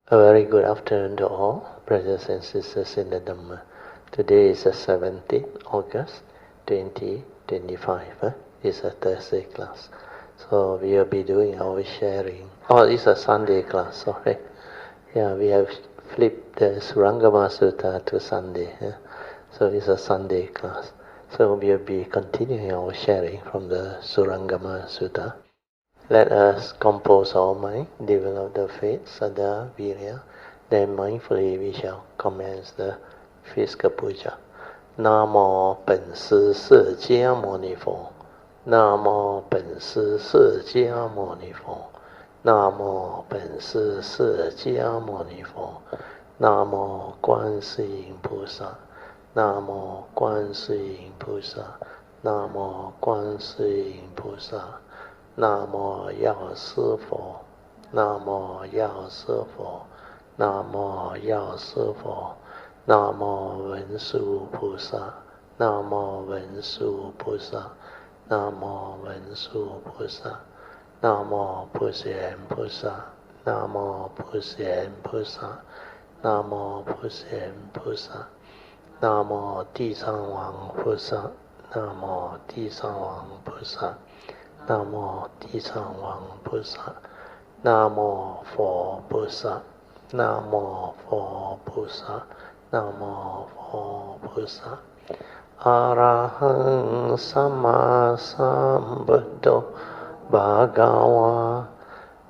A very good afternoon to all, brothers and sisters in the Dhamma. Today is the 17th August 2025. It's a Thursday class. So we will be doing our sharing. Oh, it's a Sunday class, sorry. Yeah, we have flipped the Surangama Sutra to Sunday. So it's a Sunday class. So we will be continuing our sharing from the Surangama Sutra. Let us compose our mind, develop the faith, Saddha, Virya. Then mindfully we shall commence the physical puja. Namo 本师释迦牟尼佛。Namo 本师释迦牟尼佛。Namo 本师释迦牟尼佛。Namo 观世音菩萨。Namo 观世音菩萨。Namo 观世音菩萨。南无药师佛，南无药师佛，南无药师佛，南无文殊菩萨，南无文殊菩萨，南无文殊菩萨，南无普贤菩萨，南无普贤菩萨，南无普贤菩萨，南无地藏王菩萨，南无地藏王菩萨。南无地藏王菩萨，南无佛菩萨，南无佛菩萨，南无佛菩萨。阿拉汉萨玛萨布多，巴嘎哇，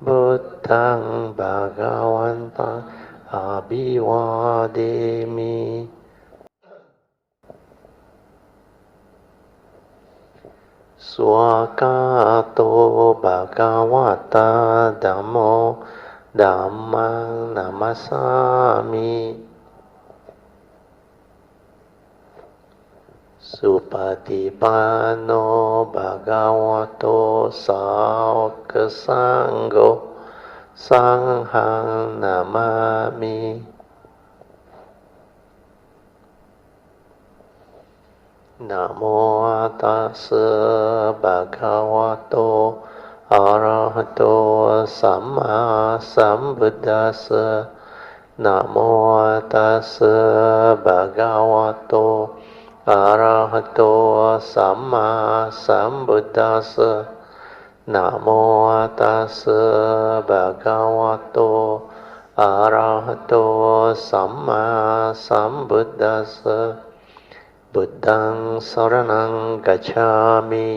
布当巴嘎วันตังอาภิวาเดมิสวากาโตภะคะวะตาธัมโมธัมมังนามัสสามิสุปฏิปันโนภะคะวะโตสาวกสังโฆสังฆังนามามินะโมตัสสะภะคะวะโตอะระหะโตสัมมาสัมพุทธัสสะนะโมตัสสะภะคะวะโตอะระหะโตสัมมาสัมพุทธัสสะนะโมตัสสะภะคะวะโตอะระหะโตสัมมาสัมพุทธัสสะบุตตังสรณังกัจฉามิ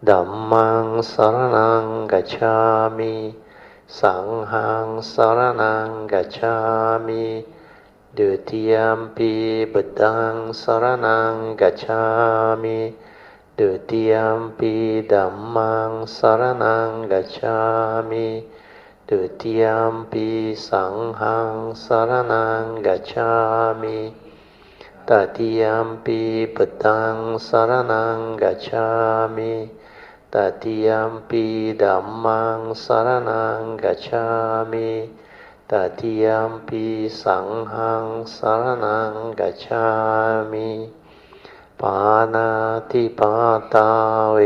ธัมมังสรณังกัจฉามิสังฆังสรณังกัจฉามิดุติยัมปิบุตตังสรณังกัจฉามิดุติยัมปิธัมมังสรณังกัจฉามิดุติยัมปิสังฆังสรณังกัจฉามิตติยัมปิพุทธังสรณังกัจฉามิตติยัมปิธัมมังสรณังกัจฉามิตติยัมปิสังฆังสรณังกัจฉามิปานาติปาตาเว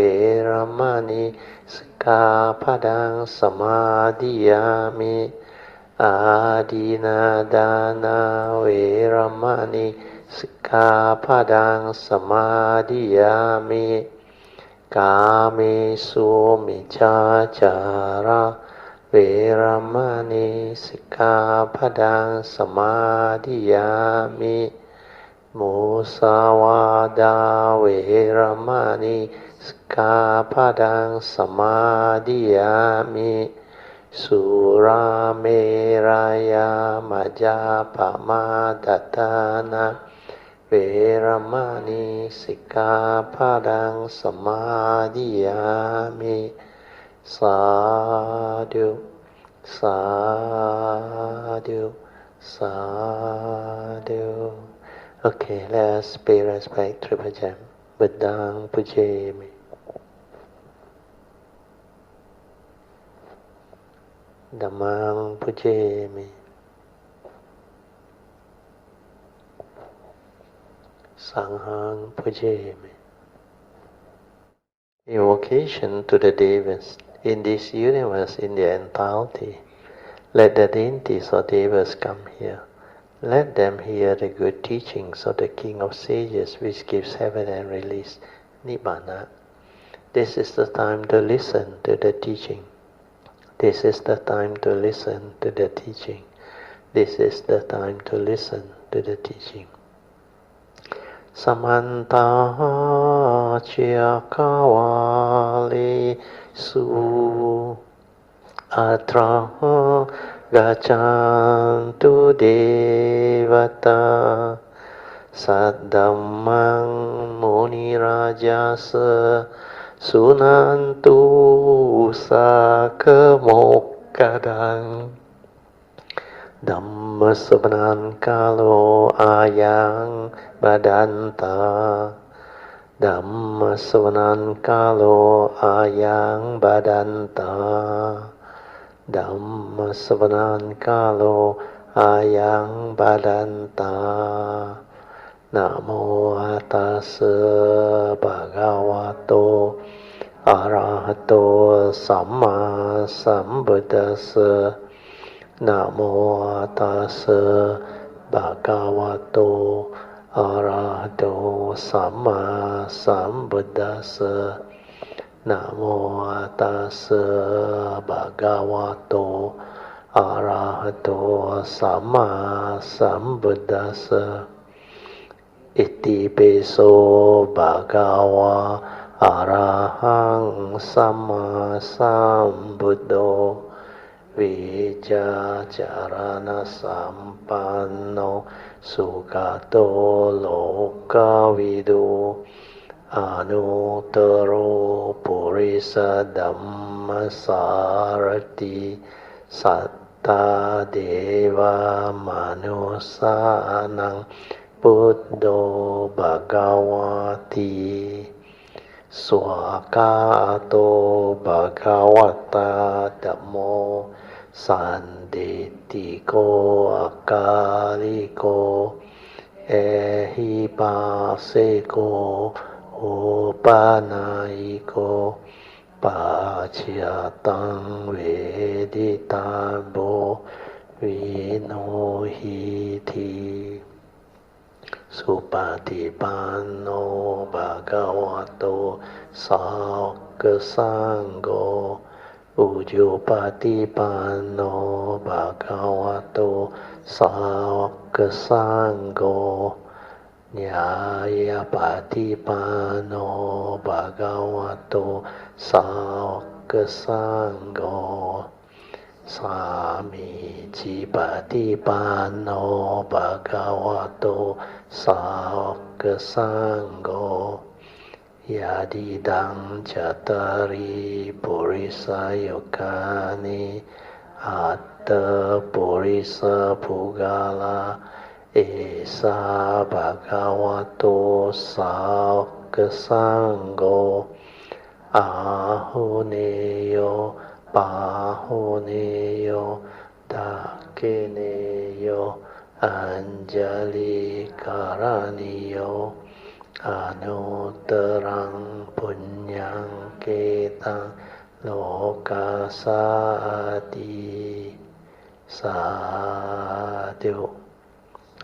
รมณีสิกขาปดังสมาธิยามิอาดินาดานาเวรมณีสิกขาปดังสมาธิยามิกาเมสุมิจฉาจาระเวรมณีสิกขาปดังสมาธิยามิมุสาวาดาเวรมณีสิกขาปดังสมาธิยามิสุราเมรยามัจจาปมาทัฏฐานะเวรมณีสิกขาปดังสมาธิยามิสาธุสาธุสาธุ Okay, let's pay respect to Puja. Buddhang Pujami. Dhammang Pujami. Sanghang Pujami. Invocation to the Devas in this universe in their entirety. Let the deities or devas come here. Let them hear the good teachings of the King of Sages, which gives heaven and release Nibbana. This is the time to listen to the teaching. This is the time to listen to the teaching. This is the time to listen to the teaching. Samanta Chiakawali Su Atra Gachantu Devata Saddhammang Muni Rajasa Sunantu Sakamokadang Dhamma Sabanan Kalo Ayang Badanta Dhamma Sabanan Kalo Ayang Badanta Dhamma Sabanan Kalo Ayang Badanta Namo Tassa Bhagavato Arahato Samma Sambuddhassa Namo Tassa Bhagavato Arahato Samma Sambuddhassa Namo Tassa Bhagavato Arahato Samma Sambuddhassa Iti Peso Bhagava Arahang Samma Sambuddho Vijacharana Sampanno Sugato Lokavidu Anuttaro Purisa Dhammasarati Satta Deva Manusanang Buddho Bhagavati Swakato Bhagavata Dhammo Sanditiko Akaliko Ehipaseko Upanaiko Pachiatang Veditabo Vinohiti Supatipanno Bhagavato Sāka Sangho Ujjupatipanno Bhagavato Sāka Sangho Nyāyapatipanno Bhagavato Sāka Sangho Samicipatipanno Bhagavato Sāka Sangho Yadidang Chatari Purisa Yokani Atta Purisa Pugala Esa Bhagavato Sāka Sangho Ahuneyo Pahuneyo Dakineyo Anjali Karaniyo Anuttarang Punyang Ketang Lokasati Sadhu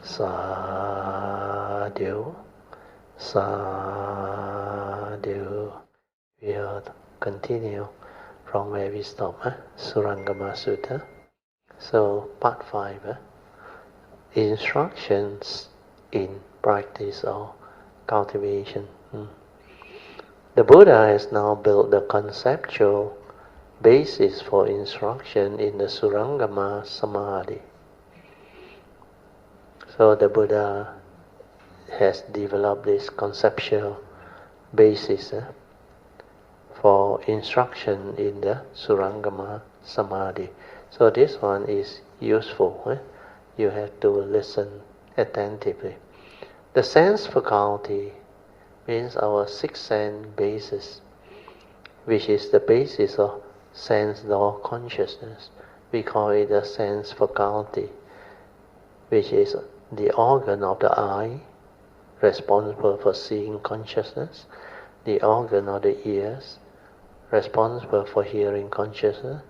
Sadhu Sadhu. We'll continue from where we stop, Surangama Sutra. So, part 5, instructions in practice or cultivation. The Buddha has now built the conceptual basis for instruction in the Surangama Samadhi. So the Buddha has developed this conceptual basis for instruction in the Surangama Samadhi. So this one is useful. You have to listen attentively. The sense faculty means our sixth sense basis, which is the basis of sense law consciousness. We call it the sense faculty, which is the organ of the eye, responsible for seeing consciousness, the organ of the ears, responsible for hearing consciousness,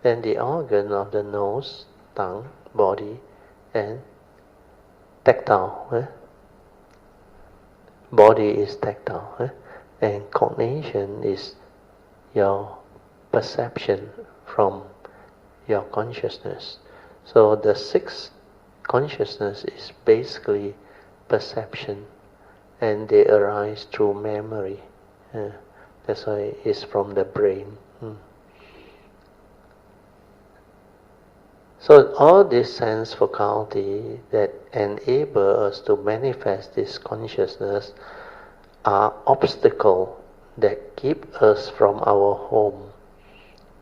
then the organ of the nose, tongue, body, and tactile. Body is tactile, and cognition is your perception from your consciousness. So the sixth consciousness is basically perception, and they arise through memory. That's why it's from the brain. So all this sense faculty that enable us to manifest this consciousness are obstacles that keep us from our home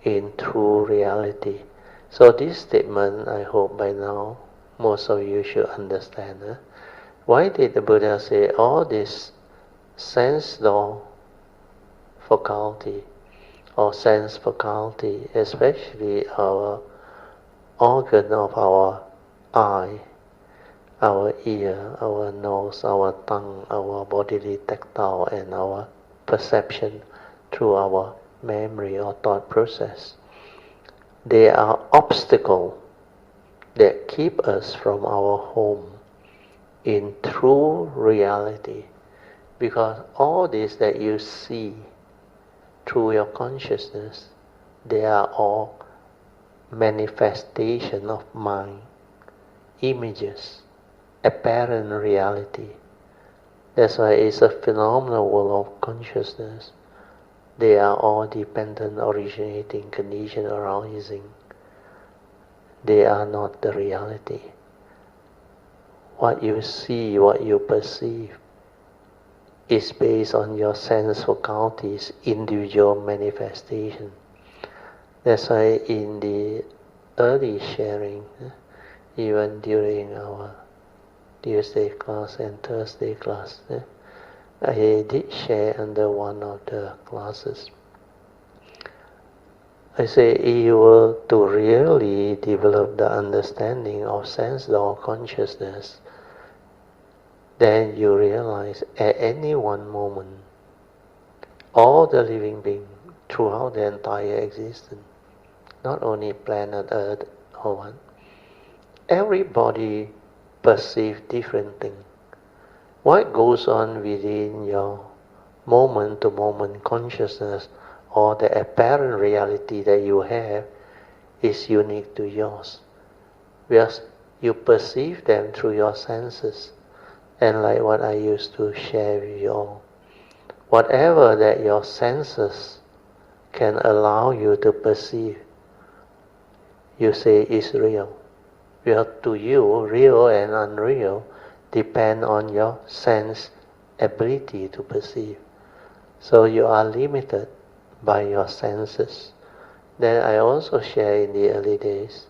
in true reality. So this statement, I hope by now most of you should understand. Why did the Buddha say all this sense door faculty or sense faculty, especially our organ of our eye, our ear, our nose, our tongue, our bodily tactile, and our perception through our memory or thought process. They are obstacles that keep us from our home in true reality, because all this that you see through your consciousness, they are all manifestation of mind, images, apparent reality. That's why it's a phenomenal world of consciousness. They are all dependent, originating, conditioned, arising. They are not the reality. What you see, what you perceive, is based on your sense faculties, individual manifestation. That's why in the early sharing, even during our Tuesday class and Thursday class, I did share under one of the classes. I say, if you were to really develop the understanding of sense door consciousness, then you realize at any one moment, all the living beings throughout the entire existence, not only planet Earth or one, everybody perceives different things. What goes on within your moment-to-moment consciousness or the apparent reality that you have is unique to yours. Because you perceive them through your senses. And like what I used to share with you all, whatever that your senses can allow you to perceive, you say is real. Because to you, real and unreal depend on your sense ability to perceive. So you are limited by your senses. Then I also share in the early days,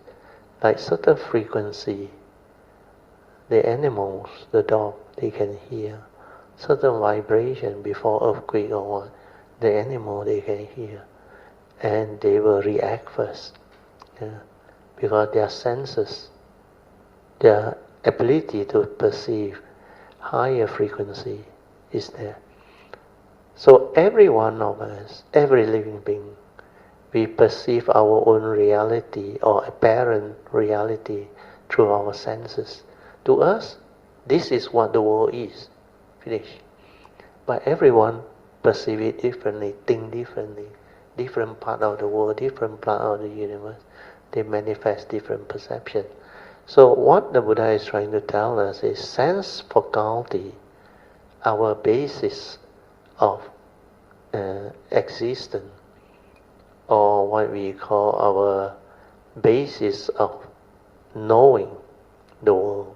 like certain frequency, the animals, the dog, they can hear. Certain vibration before earthquake or what, the animal they can hear. And they will react first. Because their senses, their ability to perceive higher frequency is there. So every one of us, every living being, we perceive our own reality or apparent reality through our senses. To us, this is what the world is. Finish. But everyone perceives it differently, think differently. Different part of the world, different part of the universe, they manifest different perception. So what the Buddha is trying to tell us is sense faculty, our basis of existence, or what we call our basis of knowing the world.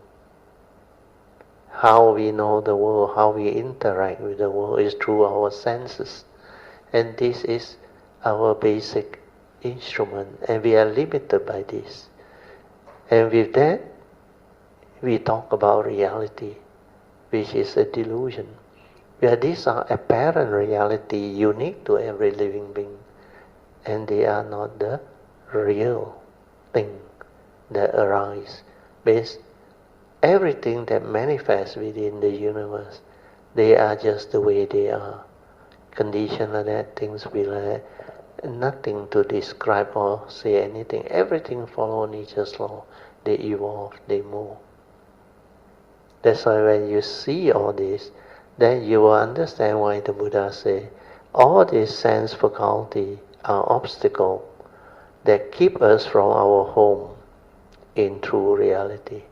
How we know the world, how we interact with the world is through our senses. And this is our basic instrument, and we are limited by this. And with that, we talk about reality, which is a delusion. Where these are apparent reality unique to every living being, and they are not the real thing that arise. Because everything that manifests within the universe, they are just the way they are. Condition like that, things be like that. nothing to describe or say anything. Everything follows nature's law. They evolve, they move. That's why when you see all this, then you will understand why the Buddha say all these sense faculty are obstacles that keep us from our home in true reality.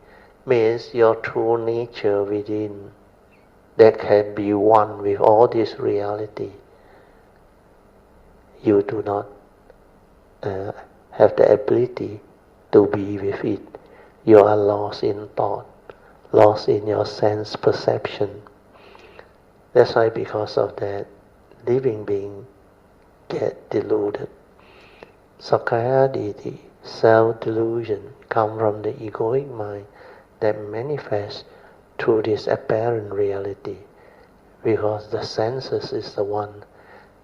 Means your true nature within that can be one with all this reality. You do not have the ability to be with it. You are lost in thought, lost in your sense perception. That's why because of that, living being get deluded. Sakkaya Ditthi, self-delusion, come from the egoic mind that manifests through this apparent reality, because the senses is the one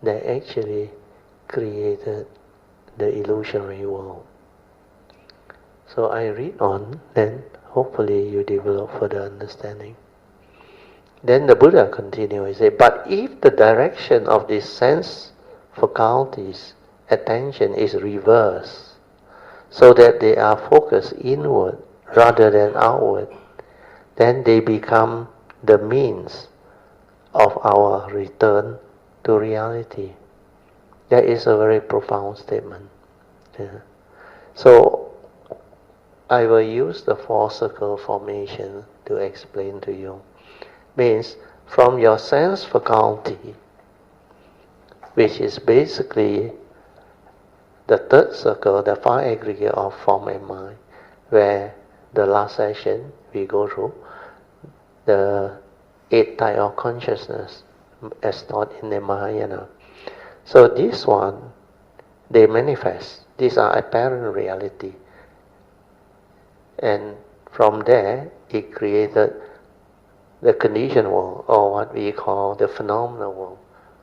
that actually created the illusory world. So I read on, then hopefully you develop further understanding. Then the Buddha continues, he says, but if the direction of these sense faculties, attention is reversed, so that they are focused inward rather than outward, then they become the means of our return to reality. That is a very profound statement. Yeah. So I will use the four circle formation to explain to you. Means from your sense faculty, which is basically the third circle, the five aggregate of form and mind, where the last session we go through the 8 type of consciousness as taught in the Mahayana. So this one, they manifest. These are apparent reality. And from there, it created the conditioned world, or what we call the phenomenal world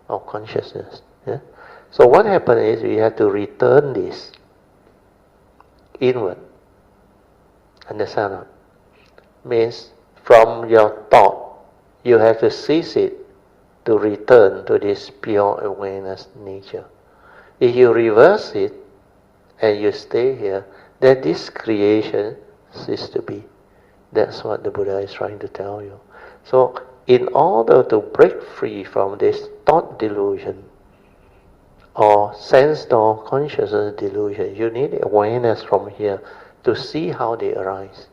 of consciousness. Yeah? So what happened is we have to return this inward. Understand? Means from your thought, you have to cease it to return to this pure awareness nature. If you reverse it and you stay here, then this creation ceases to be. That's what the Buddha is trying to tell you. So in order to break free from this thought delusion or sense door consciousness delusion, you need awareness from here to see how they arise,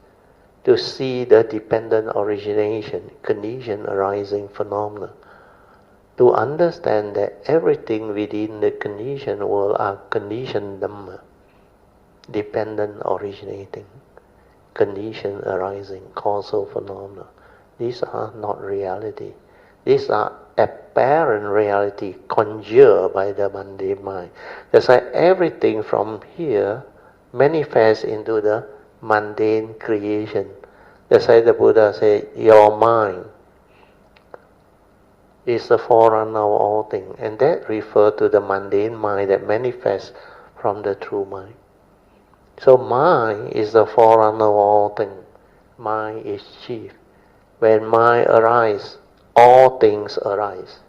to see the dependent origination, condition arising phenomena, to understand that everything within the conditioned world are conditioned Dhamma, dependent originating, condition arising, causal phenomena. These are not reality. These are apparent reality conjured by the mundane mind. That's why everything from here manifests into the mundane creation. That's why the Buddha said, your mind is the forerunner of all things. And that refers to the mundane mind that manifests from the true mind. So mind is the forerunner of all things. Mind is chief. When mind arises, all things arise.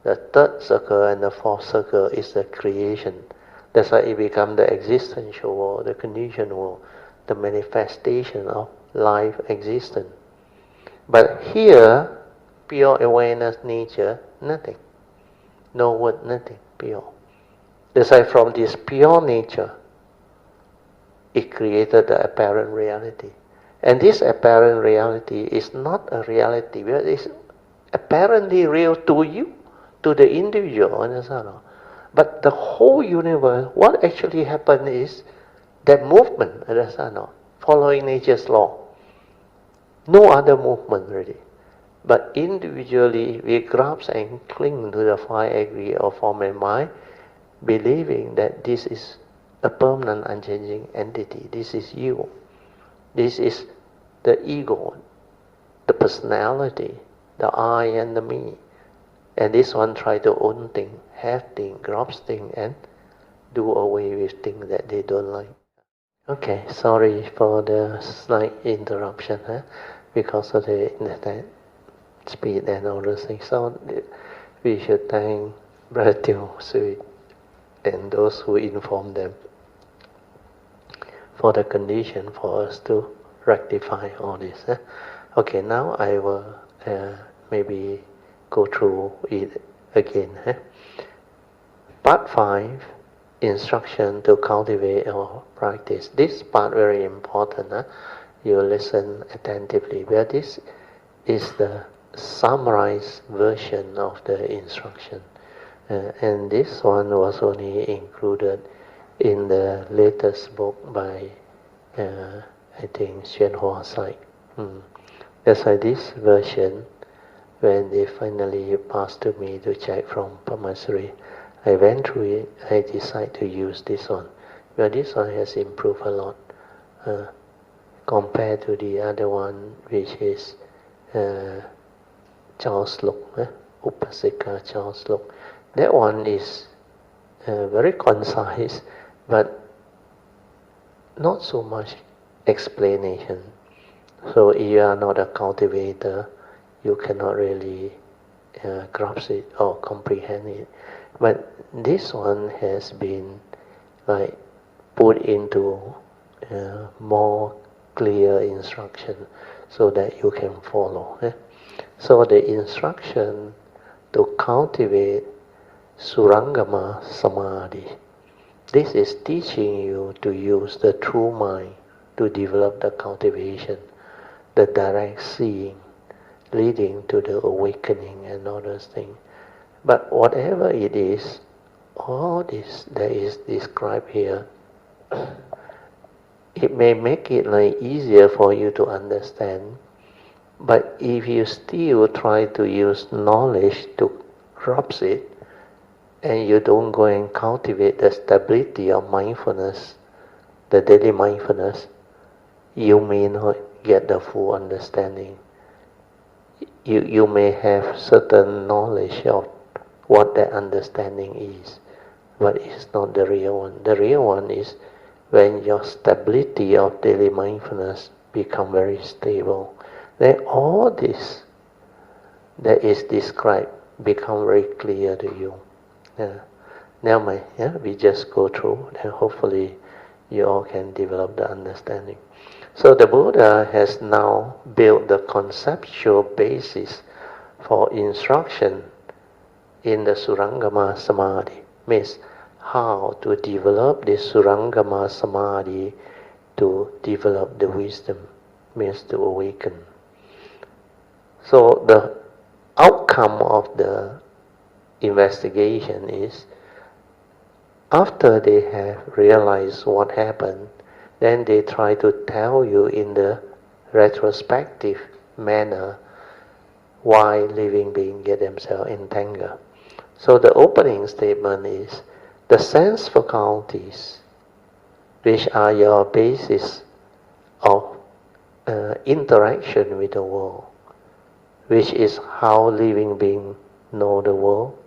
The third circle and the fourth circle is the creation. That's why it becomes the existential world, the conditioned world, the manifestation of life existence. But here, pure awareness nature, nothing. No word, nothing, pure. That's why from this pure nature, it created the apparent reality. And this apparent reality is not a reality, but it's apparently real to you, to the individual, understand? But the whole universe, what actually happened is that movement, understand? Following nature's law. No other movement really. But individually, we grasp and cling to the five aggregate of form and mind, believing that this is a permanent, unchanging entity. This is you. This is the ego, the personality, the I and the me. And this one try to own things, have things, grasp things, and do away with things that they don't like. Okay, sorry for the slight interruption, because of the internet speed and all those things. So we should thank Brother Teo Sui. and those who inform them for the condition for us to rectify all this. Okay, now I will maybe go through it again. Part 5, instruction to cultivate or practice. This part very important. You listen attentively. Where this is the summarized version of the instruction. And this one was only included in the latest book by, I think, Hsuan. That's why this version, when they finally passed to me to check from Pamasri, I went through it, I decided to use this one. Well, this one has improved a lot compared to the other one, which is Charles Luk, Upasika Charles Luk. That one is very concise, but not so much explanation. So if you are not a cultivator, you cannot really grasp it or comprehend it. But this one has been like put into more clear instruction so that you can follow. So the instruction to cultivate Surangama Samadhi, this is teaching you to use the true mind to develop the cultivation, the direct seeing, leading to the awakening and all those things. But whatever it is, all this that is described here, it may make it like easier for you to understand, but if you still try to use knowledge to grasp it, and you don't go and cultivate the stability of mindfulness, the daily mindfulness, you may not get the full understanding. You may have certain knowledge of what that understanding is, but it's not the real one. The real one is when your stability of daily mindfulness become very stable, then all this that is described become very clear to you. Now we just go through, and hopefully you all can develop the understanding. So the Buddha has now built the conceptual basis for instruction in the Surangama Samadhi, means how to develop this Surangama Samadhi to develop the wisdom, means to awaken. So the outcome of the investigation is, after they have realized what happened, then they try to tell you in the retrospective manner why living beings get themselves entangled. So the opening statement is, the sense faculties, which are your basis of interaction with the world, which is how living beings know the world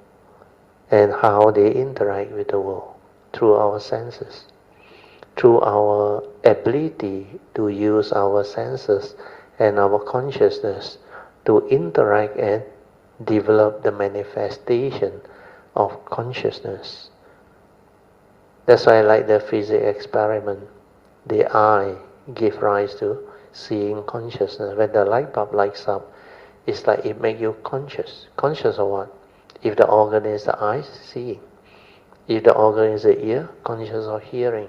and how they interact with the world, through our senses, through our ability to use our senses and our consciousness to interact and develop the manifestation of consciousness. That's why I like the physics experiment. The eye gives rise to seeing consciousness. When the light bulb lights up, it's like it makes you conscious. Conscious of what? If the organ is the eye, seeing. If the organ is the ear, conscious of hearing.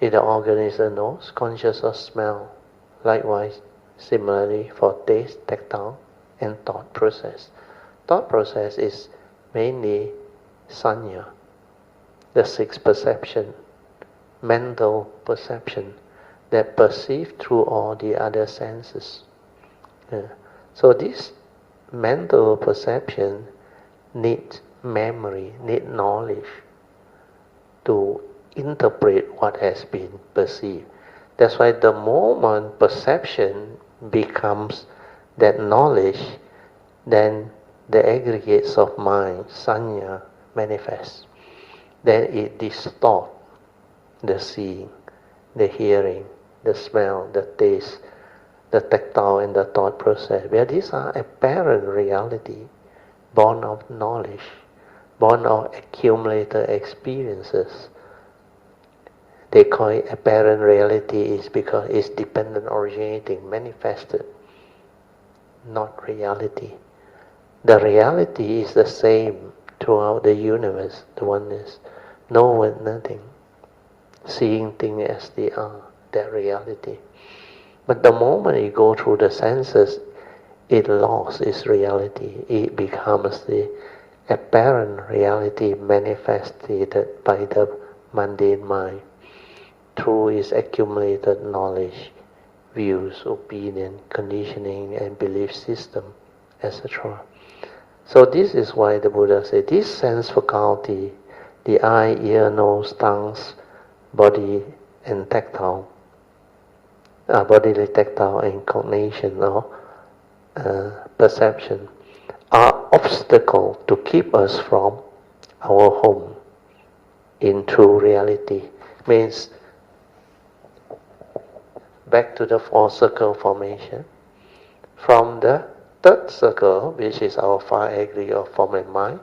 If the organ is the nose, conscious of smell. Likewise, similarly for taste, tactile, and thought process. Thought process is mainly sanya, the sixth perception, mental perception that perceive through all the other senses. So this mental perception needs memory, needs knowledge to interpret what has been perceived. That's why the moment perception becomes that knowledge, then the aggregates of mind, sanya, manifest. Then it distorts the seeing, the hearing, the smell, the taste, the tactile and the thought process, where these are apparent reality, born of knowledge. born of accumulated experiences. They call it apparent reality is because it's dependent originating, manifested, not reality. The reality is the same throughout the universe, the oneness. No one, nothing. Seeing things as they are, that reality. But the moment you go through the senses, it lost its reality. It becomes the apparent reality manifested by the mundane mind through its accumulated knowledge, views, opinion, conditioning, and belief system, etc. So this is why the Buddha said this sense faculty, the eye, ear, nose, tongues, body, and tactile, bodily tactile and cognition or perception, are obstacle to keep us from our home in true reality. Means back to the four circle formation. From the third circle, which is our five aggregate of form and mind,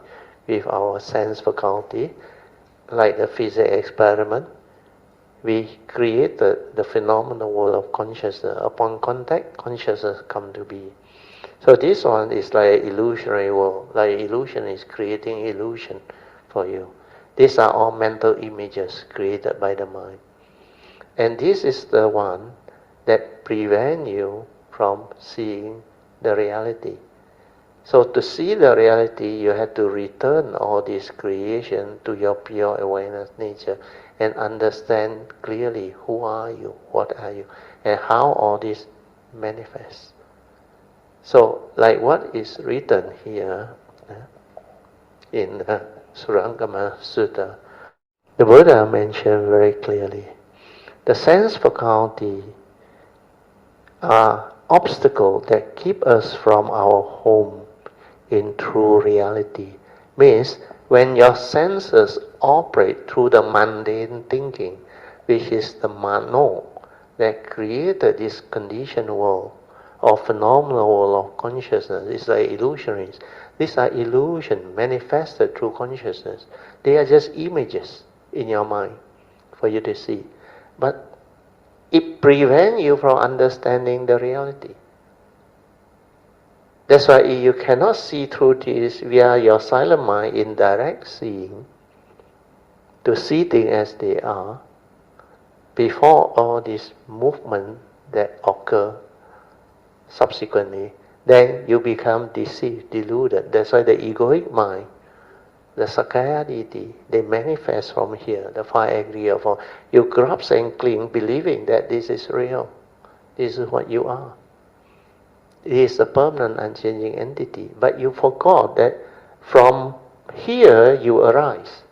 with our sense faculty, like the physics experiment, we created the phenomenal world of consciousness. Upon contact, consciousness come to be. So this one is like an illusionary world. Like illusion is creating illusion for you. These are all mental images created by the mind. And this is the one that prevent you from seeing the reality. So to see the reality, you have to return all this creation to your pure awareness nature and understand clearly who are you, what are you, and how all this manifests. So, like what is written here in the Surangama Sutra, the Buddha mentioned very clearly, the sense faculty are obstacles that keep us from our home in true reality. Means when your senses operate through the mundane thinking, which is the mano that created this conditioned world or phenomenal world of consciousness, it's like illusionaries. These are illusions manifested through consciousness. They are just images in your mind for you to see. But it prevents you from understanding the reality. That's why you cannot see through this via your silent mind in direct seeing, to see things as they are, before all this movement that occur subsequently, then you become deceived, deluded. That's why the egoic mind, the Sakaya deity, they manifest from here, the five aggregate form. You grasp and cling, believing that this is real. This is what you are. It is a permanent, unchanging entity. But you forgot that from here you arise.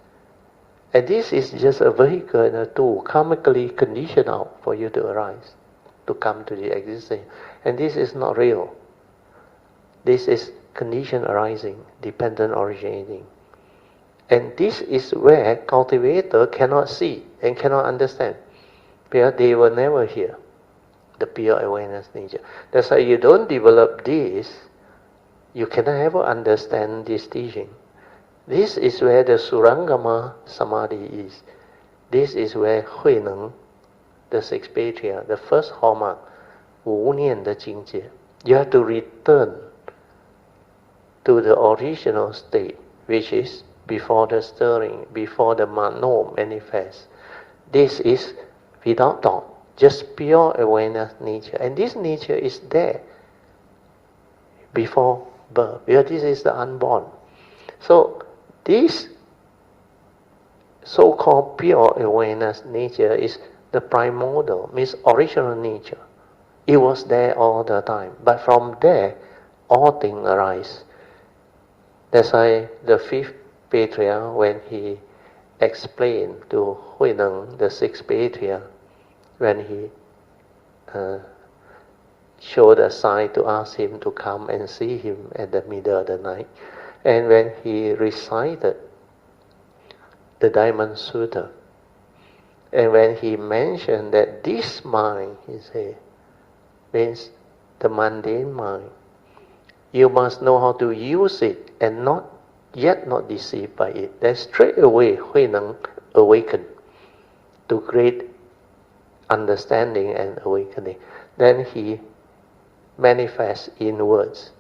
And this is just a vehicle and a tool, karmically conditioned out for you to arise, to come to the existence. And this is not real. This is conditioned arising, dependent originating. And this is where cultivator cannot see and cannot understand, because they were never here, the pure awareness nature. That's why you don't develop this, you cannot ever understand this teaching. This is where the Surangama Samadhi is. This is where Hui Neng, the sixth patriarch, the first hallmark, Wu Nian de Jingjie. You have to return to the original state, which is before the stirring, before the mano manifests. This is without thought, just pure awareness nature. And this nature is there before birth, because this is the unborn. So this so-called pure awareness nature is the primordial, means original nature. It was there all the time. But from there, all things arise. That's why the fifth patriarch, when he explained to Hui Neng, the sixth patriarch, when he showed a sign to ask him to come and see him at the middle of the night, and when he recited the Diamond Sutra, and when he mentioned that this mind, he said, means the mundane mind, you must know how to use it and not yet not deceived by it. Then straight away Hui Neng awakened to great understanding and awakening. Then he manifests in words.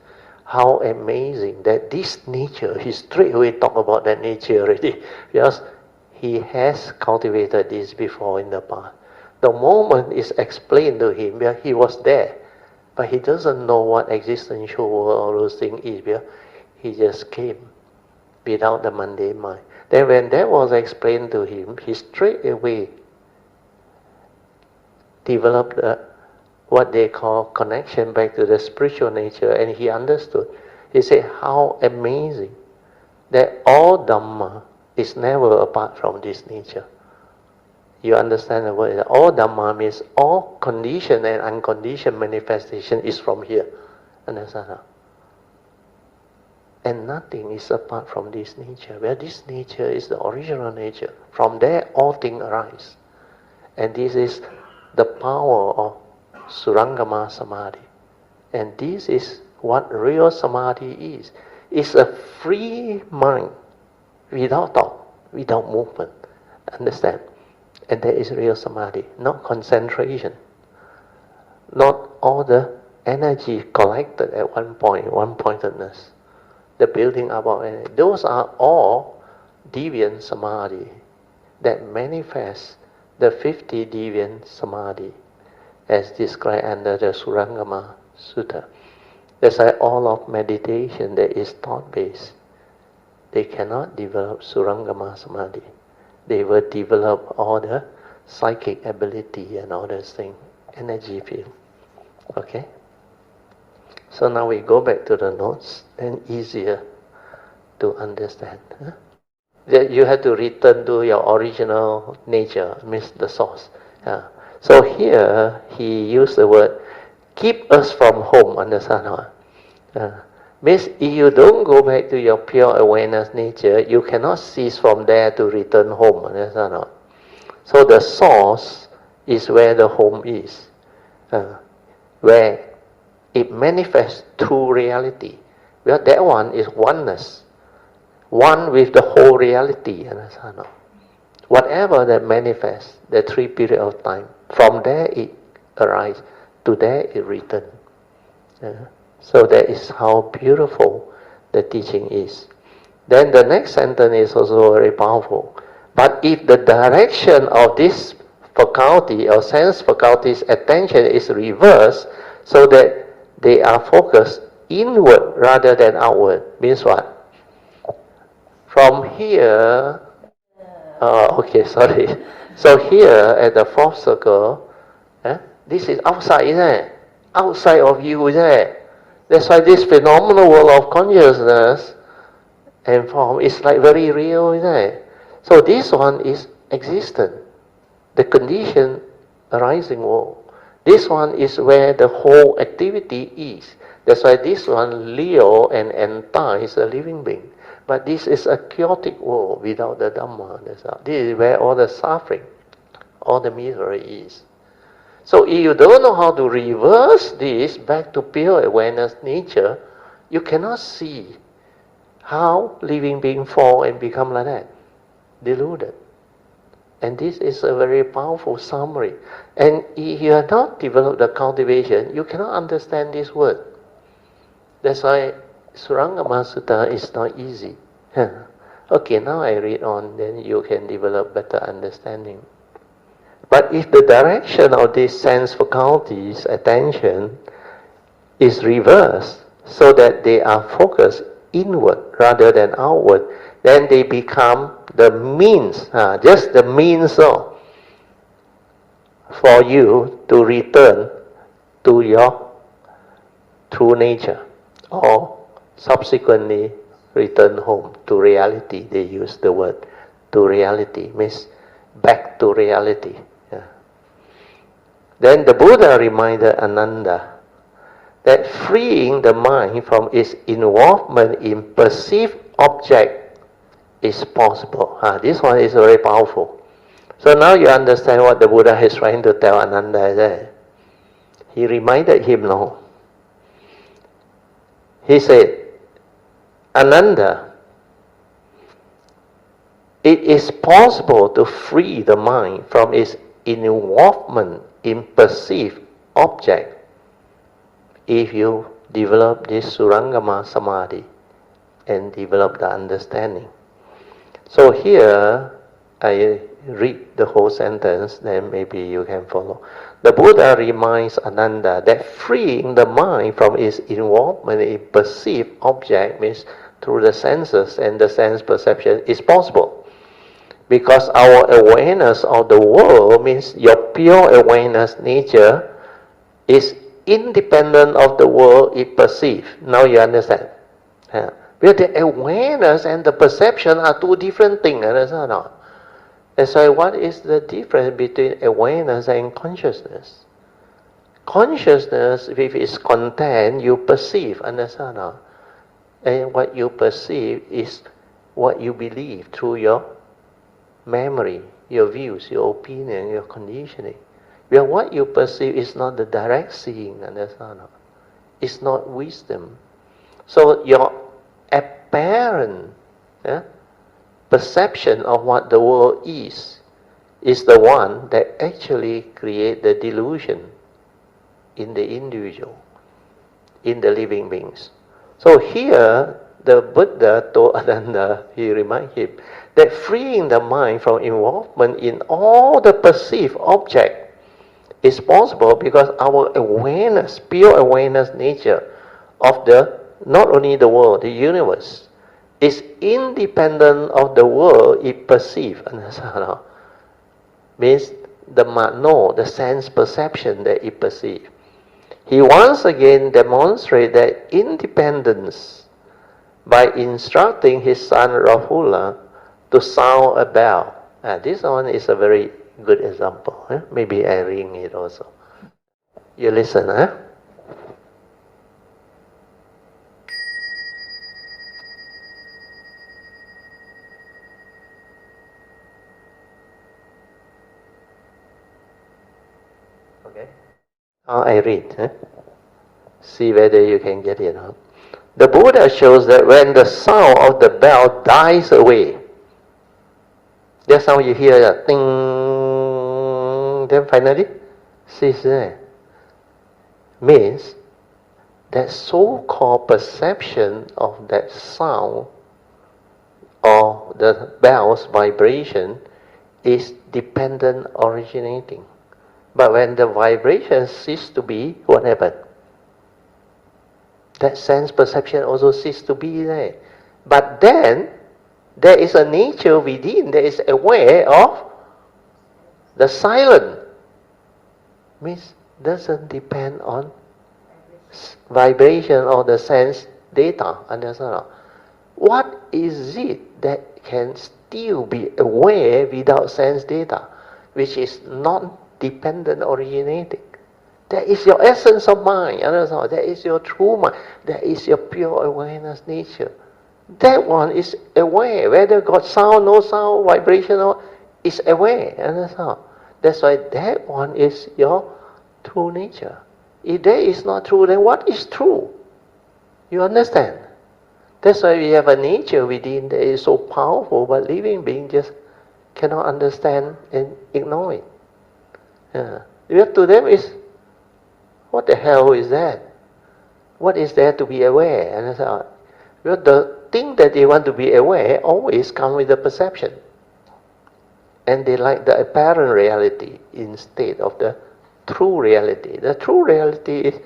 How amazing that this nature, he straight away talk about that nature already, because he has cultivated this before in the past. The moment is explained to him, because he was there, but he doesn't know what existential world or those things is, because he just came without the mundane mind. Then when that was explained to him, he straight away developed what they call connection back to the spiritual nature, and he understood. He said, how amazing that all Dhamma is never apart from this nature. You understand the word? All Dhamma means all conditioned and unconditioned manifestation is from here. Understand how? And nothing is apart from this nature. Where this nature is the original nature. From there all things arise. And this is the power of Surangama Samadhi. And this is what real Samadhi is. It's a free mind, without thought, without movement. Understand? And that is real Samadhi, not concentration. Not all the energy collected at one point, one-pointedness. The building up of energy. Those are all deviant Samadhi that manifest the 50 deviant Samadhi as described under the Surangama Sutra. That's why all of meditation that is thought-based, they cannot develop Surangama Samadhi. They will develop all the psychic ability and all those things, energy field. Okay? So now we go back to the notes, then easier to understand. Huh? You have to return to your original nature, means the source. So here he used the word, keep us from home, understand how? Means if you don't go back to your pure awareness nature, you cannot cease from there to return home, understand how? So the source is where the home is, where it manifests through reality. Well, that one is oneness, one with the whole reality, understand how? Whatever that manifests, the 3 periods of time, from there it arises, to there it returns. So that is how beautiful the teaching is. Then the next sentence is also very powerful. But if the direction of this faculty or sense faculty's attention is reversed, so that they are focused inward rather than outward, means what? From here, sorry. So here at the fourth circle, this is outside, isn't it? Outside of you, isn't it? That's why this phenomenal world of consciousness and form is like very real, isn't it? So this one is existent. The condition arising world. This one is where the whole activity is. That's why this one, Leo and Anta, is a living being. But this is a chaotic world without the Dhamma. This is where all the suffering, all the misery is. So if you don't know how to reverse this back to pure awareness nature, you cannot see how living beings fall and become like that, deluded. And this is a very powerful summary. And if you have not developed the cultivation, you cannot understand this word. That's why Surangama Sutra is not easy. Okay, now I read on, then you can develop better understanding. But if the direction of these sense faculties, attention, is reversed, so that they are focused inward rather than outward, then they become the means, just the means for you to return to your true nature, or subsequently return home to reality. They use the word to reality, means back to reality. Then the Buddha reminded Ananda that freeing the mind from its involvement in perceived object is possible. This one is very powerful. So now you understand what the Buddha is trying to tell Ananda there. He reminded him now. He said, Ananda, it is possible to free the mind from its involvement in perceived object if you develop this Surangama Samadhi and develop the understanding. So here, I read the whole sentence, then maybe you can follow. The Buddha reminds Ananda that freeing the mind from its involvement in perceived object means through the senses and the sense perception is possible. Because our awareness of the world means your pure awareness nature is independent of the world it perceives. Now you understand? Yeah. Because the awareness and the perception are two different things, understand or not? And so what is the difference between awareness and consciousness? Consciousness, with its content, you perceive, understand or not? And what you perceive is what you believe through your memory, your views, your opinion, your conditioning. Where what you perceive is not the direct seeing, understand or not? It's not wisdom. So your apparent perception of what the world is the one that actually creates the delusion in the individual, in the living beings. So here, the Buddha told Ananda, he reminded him, that freeing the mind from involvement in all the perceived object is possible because our awareness, pure awareness nature of not only the world, the universe, is independent of the world it perceives. Means the mano, the sense perception that it perceives. He once again demonstrates that independence by instructing his son Rahula to sound a bell. This one is a very good example. Maybe I ring it also. You listen, Okay. Now I read. See whether you can get it. The Buddha shows that when the sound of the bell dies away, that sound you hear, ding, then finally cease there. Means that so-called perception of that sound or the bell's vibration is dependent originating. But when the vibration ceases to be, what happened? That sense perception also ceases to be there. But then, there is a nature within that is aware of the silent. Means doesn't depend on vibration or the sense data. Understand? What is it that can still be aware without sense data, which is non-dependent originating? That is your essence of mind. Understand? That is your true mind. That is your pure awareness nature. That one is aware, whether got sound, no sound, vibration, or is aware. Understand? That's why that one is your true nature. If that is not true, then what is true? You understand? That's why we have a nature within that is so powerful, but living beings just cannot understand and ignore it. Because to them is, what the hell is that? What is there to be aware? Understand? Because the thing that they want to be aware always comes with the perception. And they like the apparent reality instead of the true reality. The true reality is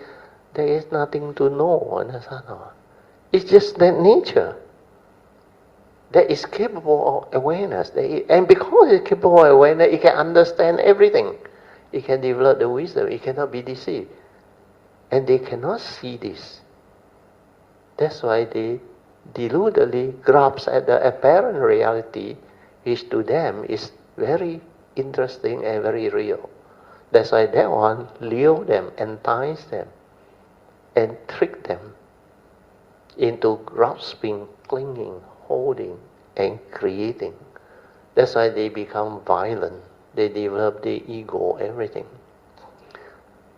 there is nothing to know. Understand? It's just that nature that is capable of awareness. And because it's capable of awareness, it can understand everything. It can develop the wisdom. It cannot be deceived. And they cannot see this. That's why they deludedly grasp at the apparent reality, which to them is very interesting and very real. That's why that one lure them, entice them, and trick them into grasping, clinging, holding, and creating. That's why they become violent. They develop the ego, everything.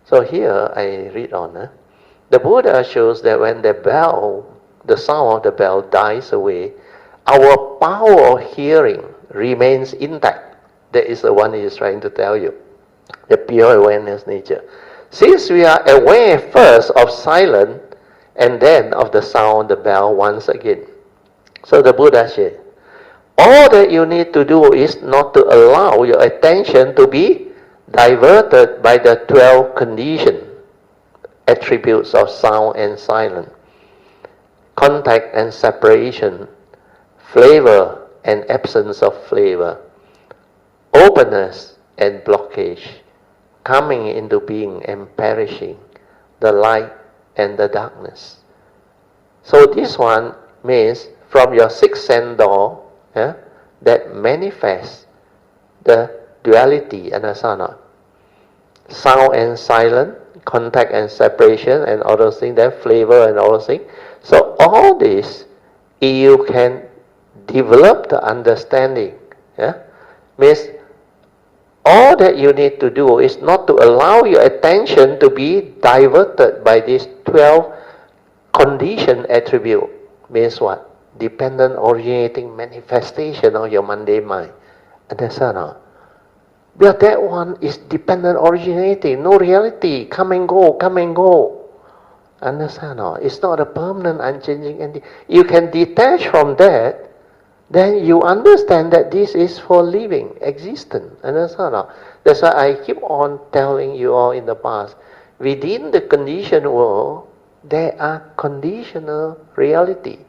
So here I read on. The Buddha shows that when the sound of the bell dies away, our power of hearing remains intact. That is the one he is trying to tell you. The pure awareness nature. Since we are aware first of silence and then of the sound, the bell once again. So the Buddha said, all that you need to do is not to allow your attention to be diverted by the 12 conditioned attributes of sound and silence, contact and separation, flavor and absence of flavor, openness and blockage, coming into being and perishing, the light and the darkness. So this one means from your sixth sense door, that manifests the duality, understand? Sound and silence, contact and separation, and all those things, that flavor and all those things. So all this, you can develop the understanding. Means all that you need to do is not to allow your attention to be diverted by these 12 conditioned attributes. Means what? Dependent originating manifestation of your mundane mind. Understand? But that one is dependent originating, no reality, come and go, come and go. Understand? It's not a permanent, unchanging entity. You can detach from that, then you understand that this is for living, existence. Understand? That's why I keep on telling you all in the past, within the conditioned world, there are conditional reality.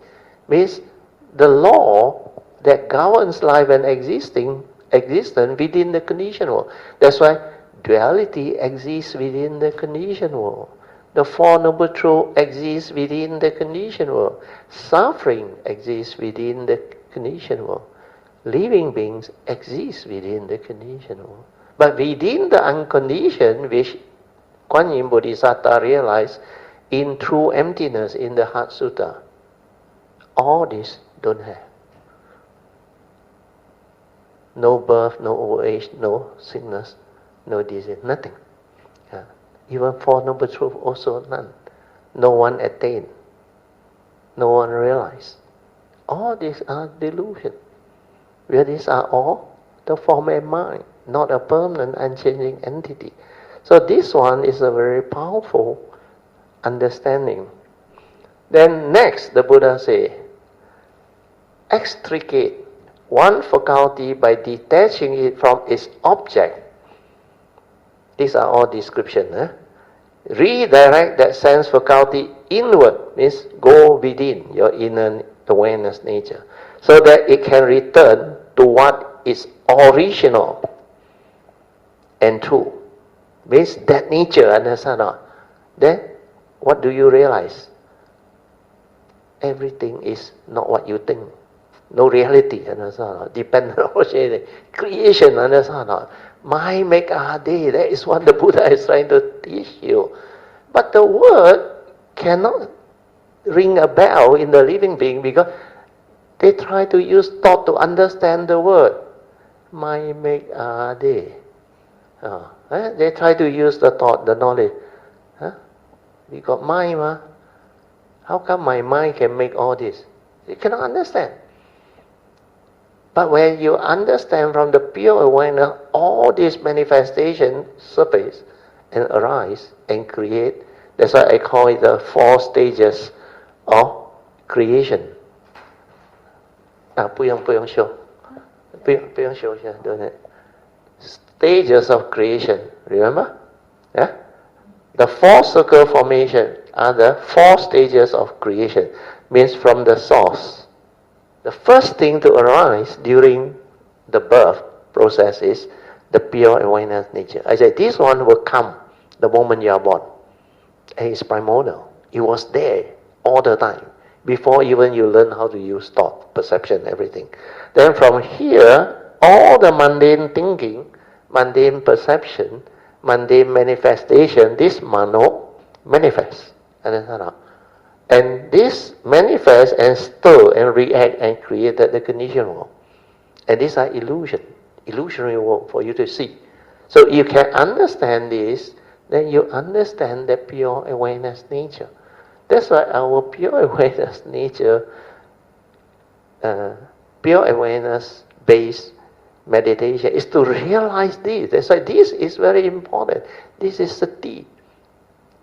Means the law that governs life and existence within the conditioned world. That's why duality exists within the conditioned world. The Four Noble Truths exist within the conditioned world. Suffering exists within the conditioned world. Living beings exist within the conditioned world. But within the unconditioned, which Kuan Yin Bodhisattva realized in true emptiness in the Heart Sutta, all this don't have. No birth, no old age, no sickness, no disease, nothing. Even Four Noble Truths also none. No one attained. No one realized. All these are delusion. Where these are all the form of mind, not a permanent, unchanging entity. So this one is a very powerful understanding. Then next, the Buddha say, extricate one faculty by detaching it from its object. These are all descriptions. Redirect that sense faculty inward, means go within your inner awareness nature, so that it can return to what is original and true. Means that nature, understand? Then what do you realize? Everything is not what you think. No reality, understand? Dependent on creation, understand? Mind make a day. That is what the Buddha is trying to teach you. But the word cannot ring a bell in the living being because they try to use thought to understand the word. Mind make a day. They try to use the thought, the knowledge. We got mind, how come my mind can make all this? You cannot understand. But when you understand from the pure awareness, all these manifestations surface and arise and create. That's why I call it the 4 stages of creation. 不用修 Stages of creation, remember? The 4 circle formation are the 4 stages of creation. Means from the source. The first thing to arise during the birth process is the pure awareness nature. I said this one will come the moment you are born. And it's primordial. It was there all the time. Before even you learn how to use thought, perception, everything. Then from here, all the mundane thinking, mundane perception, mundane manifestation, this mano manifests. Understand? And this manifests and stir and react and created the conditioned world. And these are illusionary world for you to see. So you can understand this, then you understand the pure awareness nature. That's why our pure awareness nature, pure awareness based meditation is to realize this. That's why this is very important. This is the key.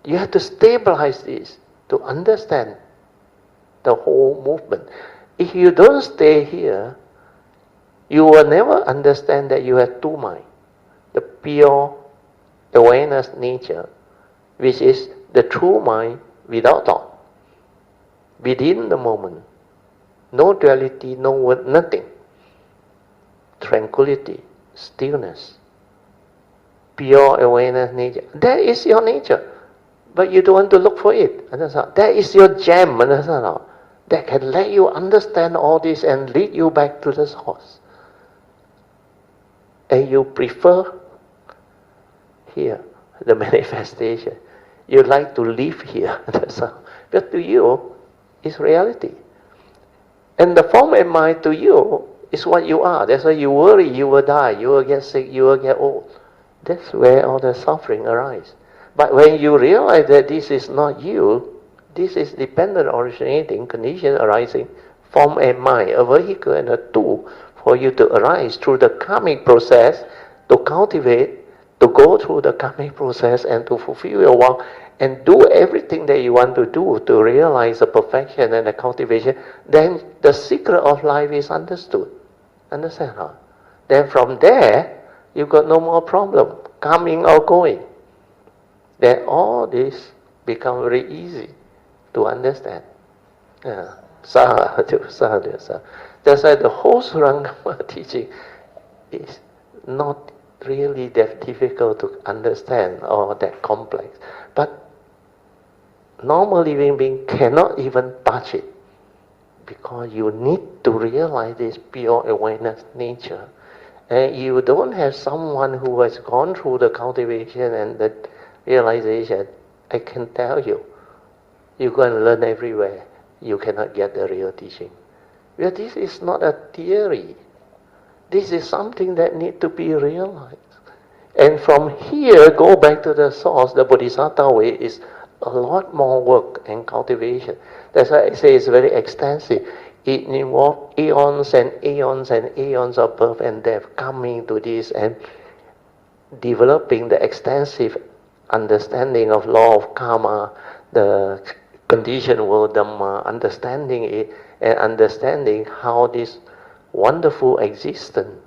You have to stabilize this to understand the whole movement. If you don't stay here, you will never understand that you have two minds. The pure awareness nature, which is the true mind without thought, within the moment. No duality, no word, nothing. Tranquility, stillness, pure awareness nature. That is your nature. But you don't want to look for it. Understand? That is your gem. Understand? That can let you understand all this and lead you back to the source. And you prefer here, the manifestation. You like to live here. That's all. But to you, it's reality. And the form and mind to you is what you are. That's why you worry you will die, you will get sick, you will get old. That's where all the suffering arises. But when you realize that this is not you, this is dependent originating, condition arising, form and mind, a vehicle and a tool for you to arise through the karmic process, to cultivate, to go through the karmic process and to fulfill your work and do everything that you want to do to realize the perfection and the cultivation, then the secret of life is understood. Understand? Huh? Then from there, you got no more problem, coming or going. Then all this become very easy to understand. Yeah. Sadhu. That's why the whole Surangama teaching is not really that difficult to understand or that complex. But normal living being cannot even touch it, because you need to realize this pure awareness nature. And you don't have someone who has gone through the cultivation and the realization. I can tell you, you go and learn everywhere, you cannot get the real teaching. Well, this is not a theory. This is something that needs to be realized. And from here, go back to the source. The Bodhisattva way is a lot more work and cultivation. That's why I say it's very extensive. It involves eons and eons and eons of birth and death coming to this and developing the extensive understanding of law of karma, the conditioned world Dhamma, understanding it and understanding how this wonderful existence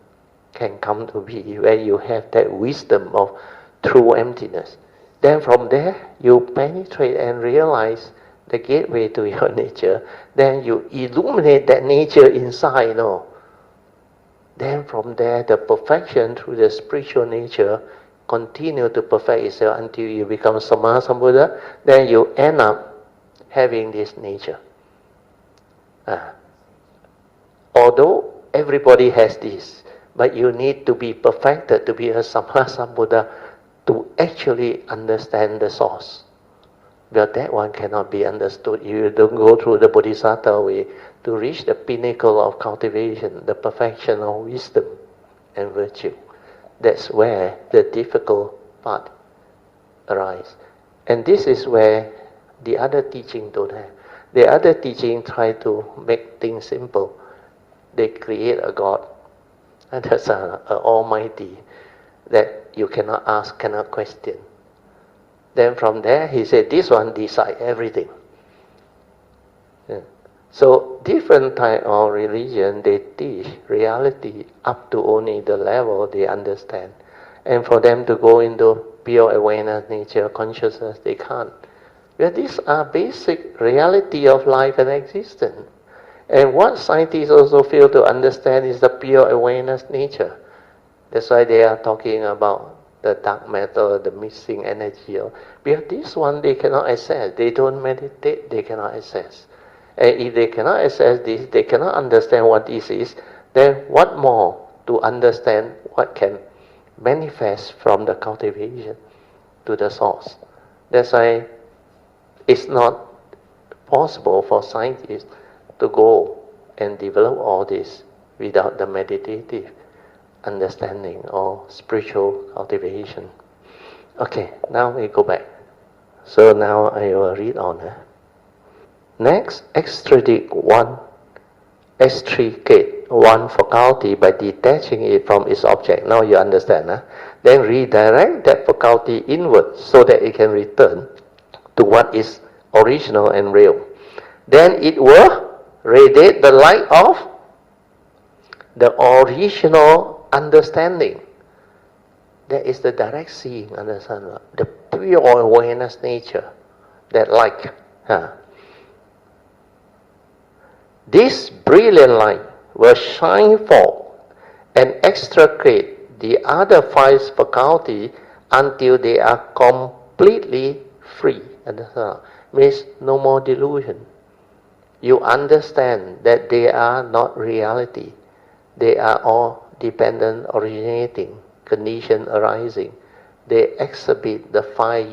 can come to be, where you have that wisdom of true emptiness. Then from there, you penetrate and realize the gateway to your nature. Then you illuminate that nature inside, Then from there, the perfection through the spiritual nature continue to perfect itself until you become Sammā Sambuddha. Then you end up having this nature. Although everybody has this, but you need to be perfected to be a Sammā Sambuddha to actually understand the source. But that one cannot be understood. You don't go through the Bodhisattva way to reach the pinnacle of cultivation, the perfection of wisdom and virtue. That's where the difficult part arises. And this is where the other teaching don't have. The other teaching try to make things simple. They create a God, and that's an almighty that you cannot ask, cannot question. Then from there, he said, this one decide everything. Yeah. So different type of religion, they teach reality up to only the level they understand. And for them to go into pure awareness, nature, consciousness, they can't. Well, these are basic reality of life and existence. And what scientists also fail to understand is the pure awareness nature. That's why they are talking about the dark matter, the missing energy. Because this one they cannot access. They don't meditate, they cannot access. And if they cannot access this, they cannot understand what this is, then what more to understand what can manifest from the cultivation to the source. That's why it's not possible for scientists to go and develop all this without the meditative understanding or spiritual cultivation. Okay, now we go back. So now I will read on. Next, extradite one, extricate. create one faculty by detaching it from its object. Now you understand, huh? Then redirect that faculty inward so that it can return to what is original and real. Then it will radiate the light of the original understanding. That is the direct seeing, understand? The pure awareness nature, that light. This brilliant light will shine forth and extricate the other five faculties until they are completely free. Understand? Means no more delusion. You understand that they are not reality. They are all dependent originating, condition arising. They exhibit the three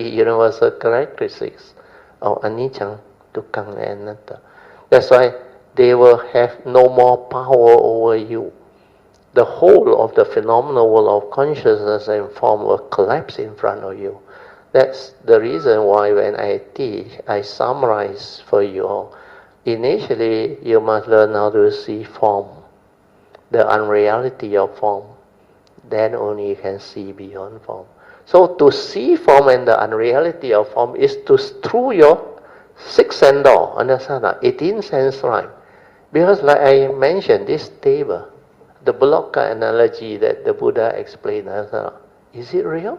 universal characteristics of anicca, dukkha, and anatta. That's why they will have no more power over you. The whole of the phenomenal world of consciousness and form will collapse in front of you. That's the reason why when I teach, I summarize for you all. Initially, you must learn how to see form, the unreality of form. Then only you can see beyond form. So to see form and the unreality of form is through your sixth sense door, understand that? 18 sense line. Because like I mentioned, this table, the blocker analogy that the Buddha explained, is it real?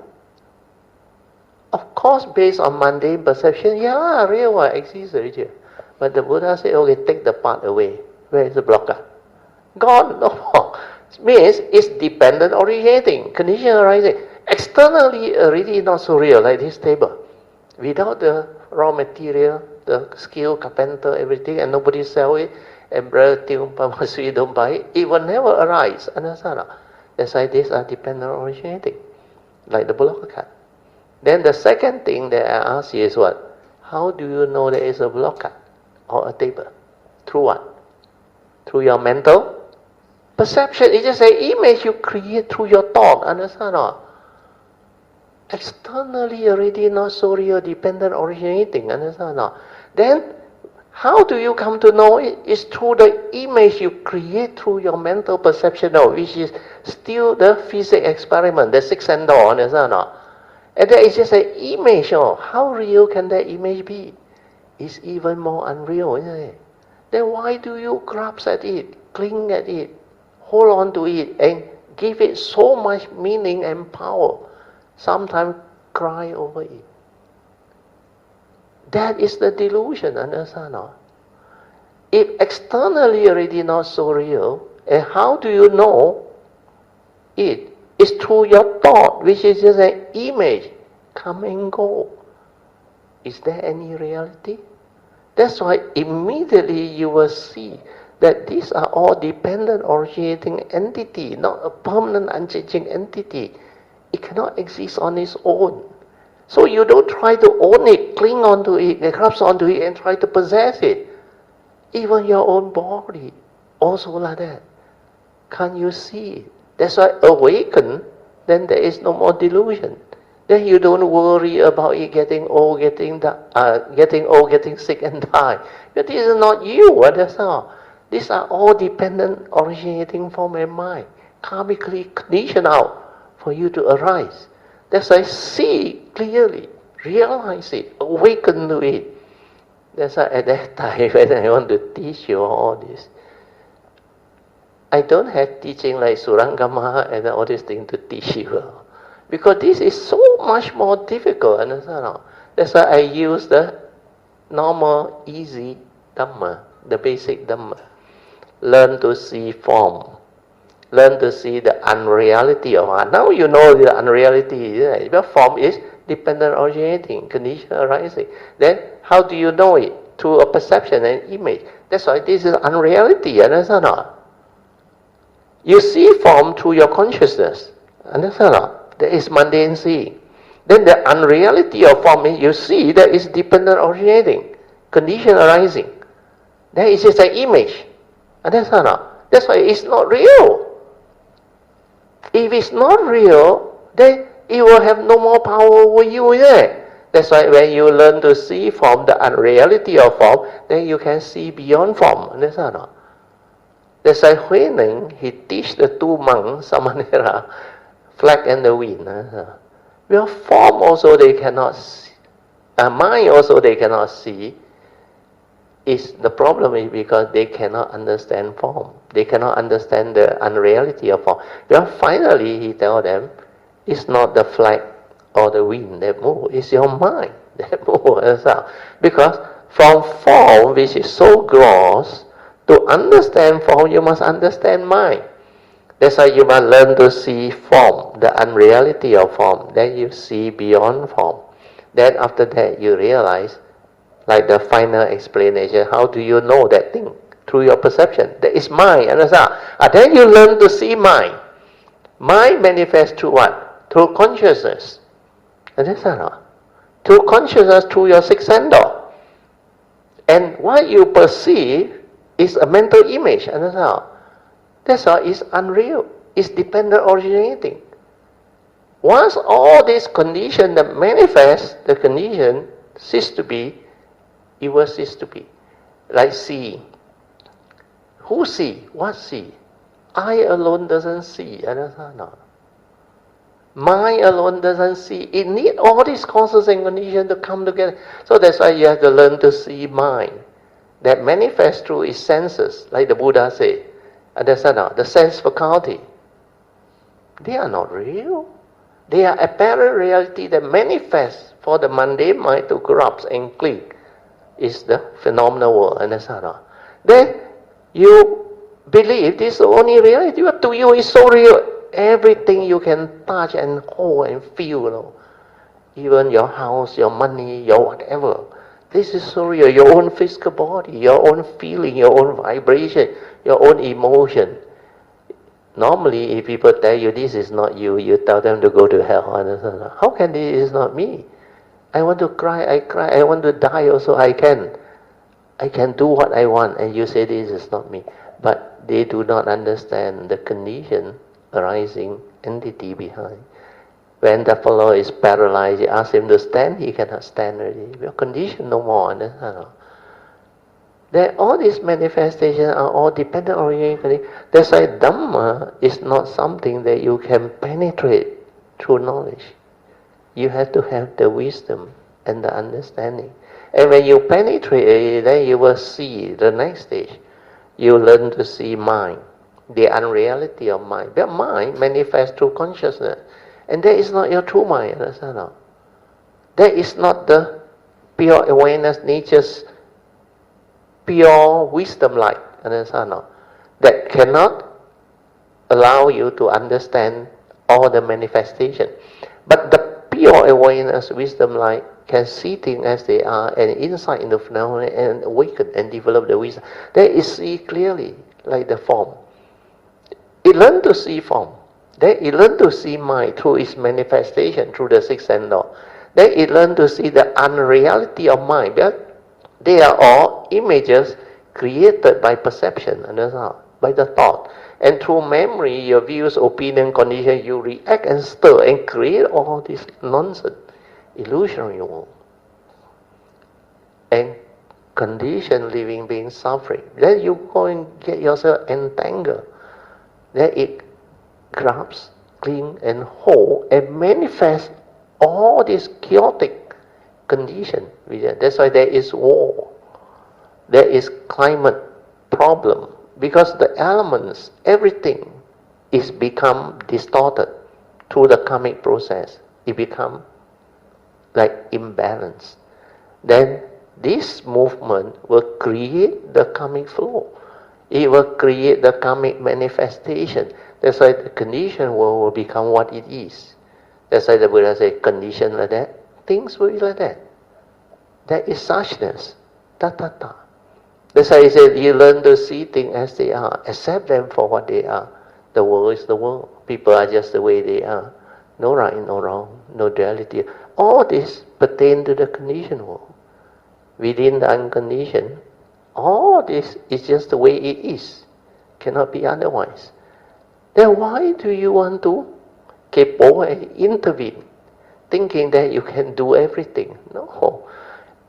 Of course, based on mundane perception, yeah, real one exists already. But the Buddha said, okay, take the part away. Where is the blocker? Gone, no more. It means it's dependent originating, condition arising. Externally already not so real, like this table. Without the raw material, the skill, carpenter, everything, and nobody sell it, and brother Masui don't buy it, it will never arise. Understand? That's why these are dependent originating, like the blocker card. Then the second thing that I ask you is what? How do you know there is a blocker or a table? Through what? Through your mental perception. It's just an image you create through your thought. Understand? Externally already not so real, dependent originating. Understand? Then how do you come to know it? It's through the image you create through your mental perception, which is still the physics experiment, the sixth sense door. Understand? And that is just an image. How real can that image be? It's even more unreal, isn't it? Then why do you grasp at it, cling at it, hold on to it, and give it so much meaning and power? Sometimes cry over it. That is the delusion, understand? If externally already not so real, and how do you know it? It's through your thought, which is just an image, come and go. Is there any reality? That's why immediately you will see that these are all dependent originating entity, not a permanent unchanging entity. It cannot exist on its own. So you don't try to own it, cling onto it, grasp onto it, and try to possess it. Even your own body, also like that. Can't you see it? That's why awaken, then there is no more delusion. Then you don't worry about it getting old, getting sick and die. But this is not you, that's all. These are all dependent originating from a mind, karmically conditioned out for you to arise. That's why see clearly, realize it, awaken to it. That's why at that time when I want to teach you all this, I don't have teaching like Surangama and all these things to teach you. Because this is so much more difficult, understand? That's why I use the normal, easy Dhamma, the basic Dhamma. Learn to see form. Learn to see the unreality of art. Now you know the unreality, right? But form is dependent originating, condition arising. Then how do you know it? Through a perception and image. That's why this is unreality, understand? You see form through your consciousness, understand? That is mundane seeing. Then the unreality of form is you see that is dependent originating, condition arising. That is just an image. Understand? That's why it's not real. If it's not real, then it will have no more power over you, isn't it? That's why when you learn to see form, the unreality of form, then you can see beyond form. Understand or not? That's why Huineng, he teach the two monks, Samanera, flag and the wind. Well, form also they cannot see. Mind also they cannot see. The problem is because they cannot understand form. They cannot understand the unreality of form. Well, finally he tell them, it's not the flag or the wind that move, it's your mind that move. Because from form, which is so gross, to understand form, you must understand mind. That's why you must learn to see form, the unreality of form. Then you see beyond form. Then after that, you realize, like the final explanation, how do you know that thing? Through your perception. That is mind, understand? Then you learn to see mind. Mind manifests through what? Through consciousness. Understand? Through consciousness, through your sixth sense door. And what you perceive is a mental image. Understand? That's why it's unreal. It's dependent originating. Once all these conditions that manifest, the condition cease to be, it will cease to be. Like seeing. Who see? What see? I alone doesn't see. Understand? Mind alone doesn't see. It needs all these causes and conditions to come together. So that's why you have to learn to see mind. That manifests through its senses, like the Buddha said. Understand? The sense faculty. They are not real. They are apparent reality that manifests for the mundane mind to corrupt and cling. Is the phenomenal world. Understand? Then you believe this is the only reality. But to you is so real. Everything you can touch and hold and feel. Even your house, your money, your whatever. This is so real. Your own physical body, your own feeling, your own vibration, your own emotion. Normally, if people tell you this is not you, you tell them to go to hell. Understand? How can this is not me? I want to cry, I cry. I want to die also, I can. I can do what I want, and you say this is not me. But they do not understand the condition arising entity behind. When the fellow is paralyzed, you ask him to stand, he cannot stand already. Your condition no more. Understand? That all these manifestations are all dependent on your. That's why Dhamma is not something that you can penetrate through knowledge. You have to have the wisdom and the understanding. And when you penetrate it, then you will see the next stage. You learn to see mind, the unreality of mind. But mind manifests through consciousness. And that is not your true mind, understand? That is not the pure awareness, nature's pure wisdom light, understand? That cannot allow you to understand all the manifestation. But the pure awareness, wisdom light, can see things as they are and insight into phenomena and awaken and develop the wisdom. That is see clearly, like the form. It learns to see form. Then it learns to see mind through its manifestation, through the sixth sense door. Then it learns to see the unreality of mind. Because they are all images created by perception, understand? By the thought. And through memory, your views, opinion, condition, you react and stir and create all this nonsense, illusionary world. And condition living being suffering. Then you go and get yourself entangled. Then it grabs, cling and hold and manifest all this chaotic condition. That's why there is war. There is climate problem. Because the elements, everything is become distorted through the karmic process. It become like imbalance. Then this movement will create the karmic flow. It will create the karmic manifestation. That's why the conditioned world will become what it is. That's why the Buddha said, condition like that, things will be like that. That is suchness. Ta-ta-ta. That's why he said, you learn to see things as they are. Accept them for what they are. The world is the world. People are just the way they are. No right, no wrong, no duality. All this pertain to the conditioned world. Within the unconditioned, all this is just the way it is. Cannot be otherwise. Then why do you want to kepo and intervene? thinking that you can do everything. No.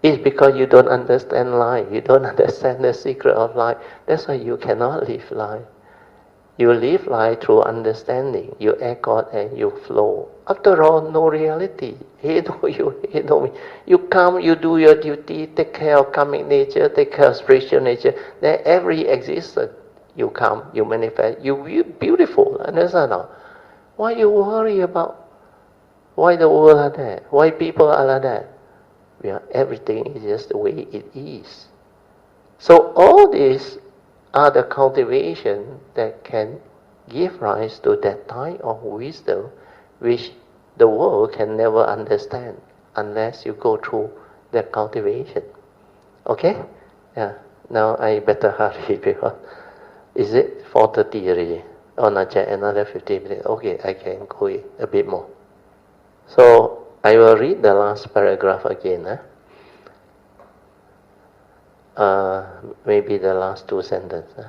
It's because you don't understand life. You don't understand the secret of life. That's why you cannot live life. You live life through understanding. You accord and you flow. After all, no reality. He know you, he know me. You come, you do your duty, take care of karmic nature, take care of spiritual nature. Then every existence, you come, you manifest, you beautiful. Understand now? Why you worry about why the world are that? Why people are like that? Everything is just the way it is. So all these are the cultivation that can give rise to that type of wisdom which the world can never understand unless you go through that cultivation. Okay? Yeah. Now I better hurry because is it 4:30 already? Oh, not yet, another 15 minutes. Okay, I can go a bit more. So I will read the last paragraph again. Maybe the last two sentences.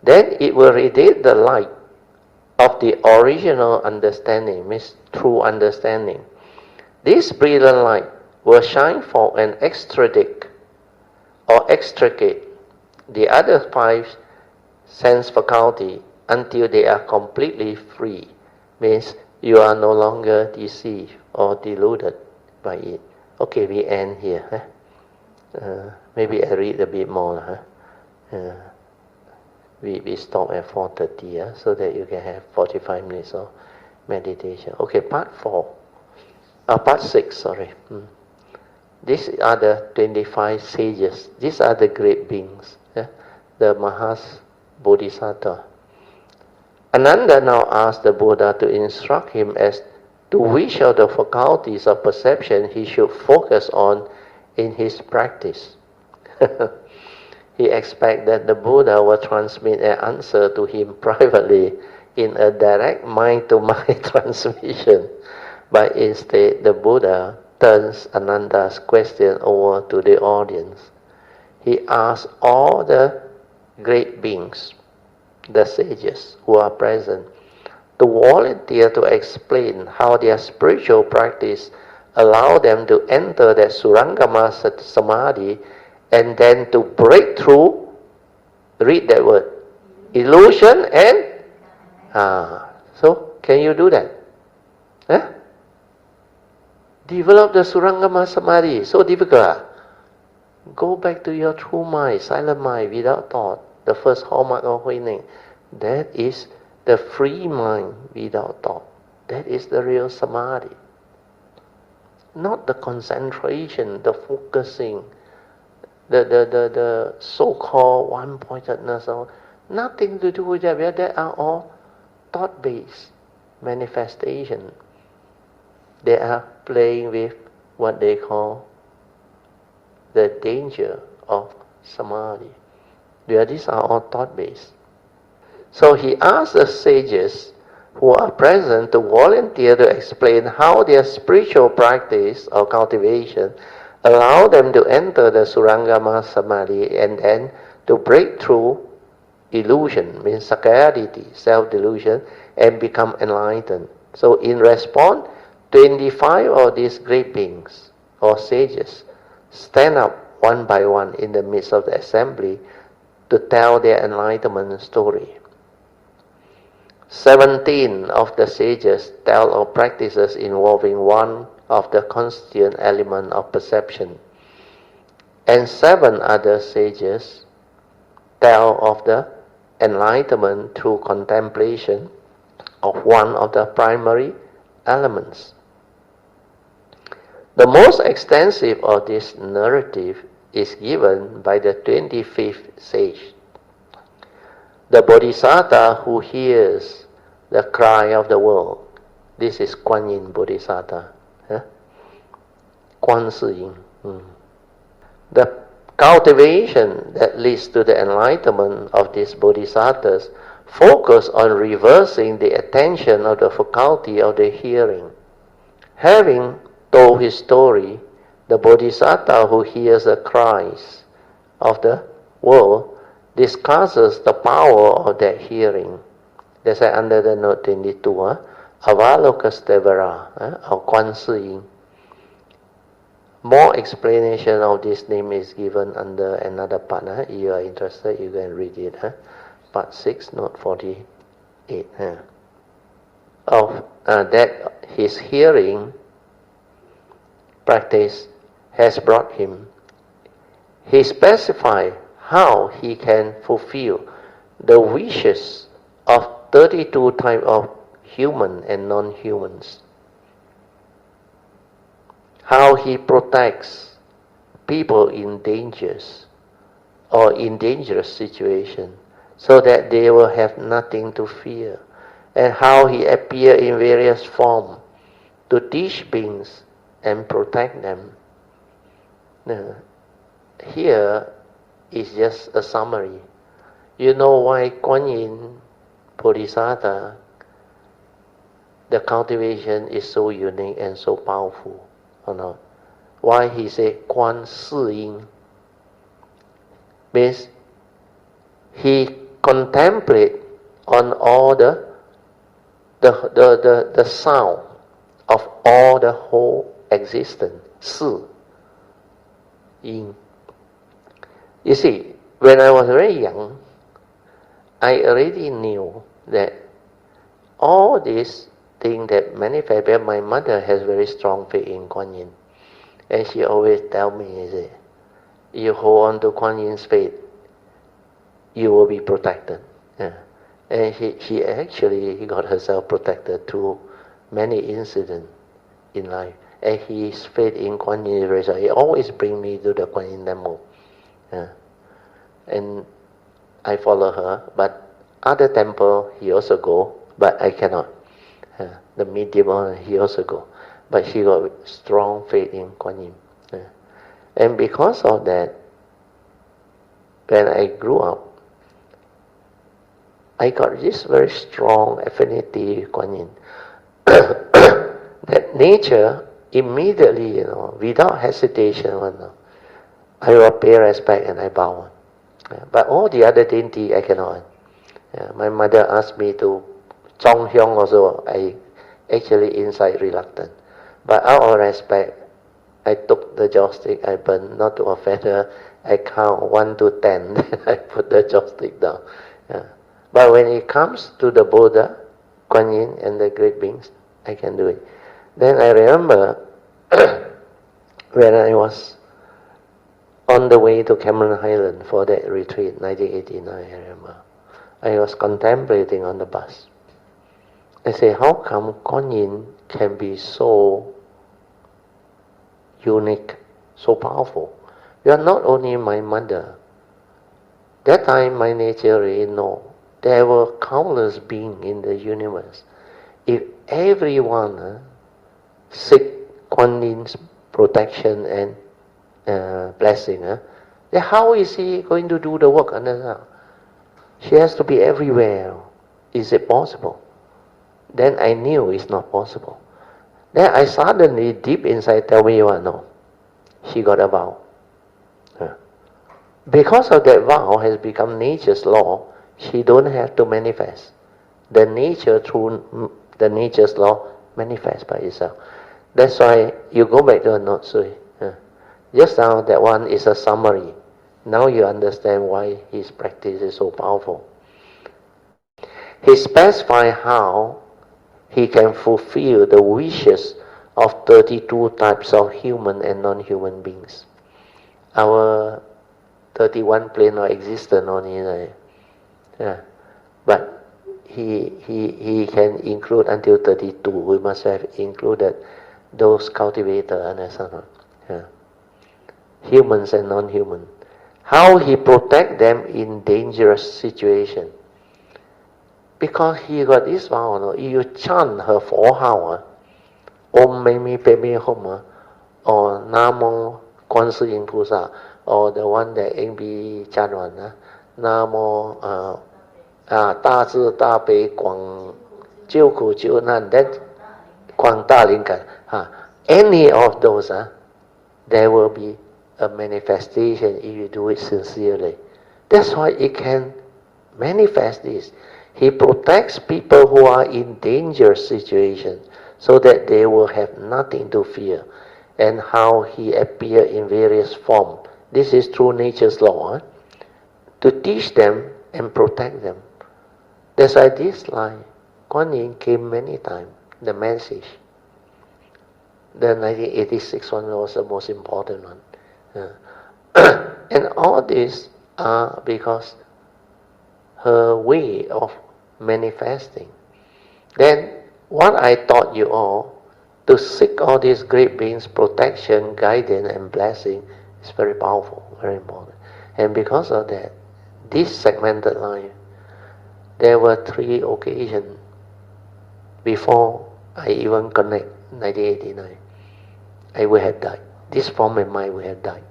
Then it will radiate the light of the original understanding, means true understanding. This brilliant light will shine forth and extradite or extricate the other five sense faculty until they are completely free. Means you are no longer deceived or deluded by it. Okay, we end here. Maybe I read a bit more. We stop at 4:30, so that you can have 45 minutes of meditation. Okay, part 6, sorry. These are the 25 sages. These are the great beings, the Mahas Bodhisattva. Ananda now asked the Buddha to instruct him as to which of the faculties of perception he should focus on in his practice. He expected that the Buddha will transmit an answer to him privately in a direct mind-to-mind transmission, but instead the Buddha turns Ananda's question over to the audience. He asks all the great beings, the sages who are present, to volunteer to explain how their spiritual practice allow them to enter that Surangama Samadhi and then to break through, read that word, illusion and so can you do that? Develop the Surangama Samadhi, so difficult. Go back to your true mind, silent mind, without thought, the first hallmark of awakening. That is the free mind without thought. That is the real Samadhi. Not the concentration, the focusing, the so-called one-pointedness. Nothing to do with that. They are all thought-based manifestation. They are playing with what they call the danger of Samadhi. These are all thought-based. So he asked the sages who are present to volunteer to explain how their spiritual practice or cultivation allow them to enter the Surangama Samadhi and then to break through illusion, means sakkayaditthi, self-delusion, and become enlightened. So in response, 25 of these great beings or sages stand up one by one in the midst of the assembly to tell their enlightenment story. 17 of the sages tell of practices involving one of the constituent element of perception, and 7 other sages tell of the enlightenment through contemplation of one of the primary elements. The most extensive of this narrative is given by the 25th sage, the Bodhisattva who hears the cry of the world. This is Kuan Yin Bodhisattva. Kuan Si Yin. The cultivation that leads to the enlightenment of these bodhisattvas focus on reversing the attention of the faculty of the hearing. Having told his story, the bodhisattva who hears the cries of the world discusses the power of that hearing. That's why under the note 22, Avalokastevara, or Kuan Si Yin. More explanation of this name is given under another part. If you are interested, you can read it. Part 6, note 48. Of that his hearing practice has brought him. He specified how he can fulfill the wishes of 32 types of human and non-humans. How he protects people in dangers or in dangerous situations so that they will have nothing to fear. And how he appears in various forms to teach beings and protect them. Now, here is just a summary. You know why Kuan Yin, Bodhisattva, the cultivation is so unique and so powerful, or not? Why he said Kuan Si Yin? Means he contemplate on all the sound of all the whole existence. Si Yin. You see, when I was very young, I already knew that all these things that manifest, my mother has very strong faith in Kuan Yin. And she always tell me, you hold on to Kuan Yin's faith, you will be protected. Yeah. And she actually got herself protected through many incidents in life. And his faith in Kuan Yin is very strong. He always bring me to the Kuan Yin temple. Yeah. And I follow her, but other temple he also go, but I cannot. The medium one he also go, but she got strong faith in Kuan Yin. And because of that, when I grew up, I got this very strong affinity with Kuan Yin. That nature immediately, without hesitation, I will pay respect and I bow. But all the other dainty I cannot. My mother asked me to Chong Hyong also, I actually inside reluctant. But out of respect, I took the joystick, I burned, not to offend her. I count 1 to 10, then I put the joystick down. But when it comes to the Buddha, Kuan Yin, and the great beings, I can do it. Then I remember when I was on the way to Cameron Highland for that retreat, 1989, I remember. I was contemplating on the bus. I say, how come Kuan Yin can be so unique, so powerful? You are not only my mother. That time my nature really know. There were countless beings in the universe. If everyone seek Kuan Yin's protection and blessing, then how is he going to do the work under her? She has to be everywhere. Is it possible? Then I knew it's not possible. Then I suddenly, deep inside, tell me, no, she got a vow. Because of that vow has become nature's law, she don't have to manifest. The nature, through the nature's law, manifests by itself. That's why you go back to a note, just now that one is a summary. Now you understand why his practice is so powerful. He specifies how he can fulfill the wishes of 32 types of human and non-human beings. Our 31 plane of existence only, but he can include until 32. We must have included those cultivators and humans and non-human. How he protect them in dangerous situation. Because he got this vow, you chant her 4 hours, Om Memi Peme Hom, or Namo Kuan Si Yin Pusa, or the one that NB chant one, Namo Da Zhi Da Bei Guang Jiu Ku Jiu Nan, that Guang Da Lin Gan. Any of those, there will be a manifestation if you do it sincerely. That's why it can manifest this. He protects people who are in dangerous situations so that they will have nothing to fear. And how he appears in various forms. This is true nature's law. To teach them and protect them. That's why this line, Kuan Yin came many times, the message. The 1986 one was the most important one. And all these are because her way of manifesting. Then what I taught you all, to seek all these great beings' protection, guidance and blessing is very powerful, very important. And because of that, this segmented line, there were 3 occasions before I even connect 1989. I would have died. This form of mind would have died.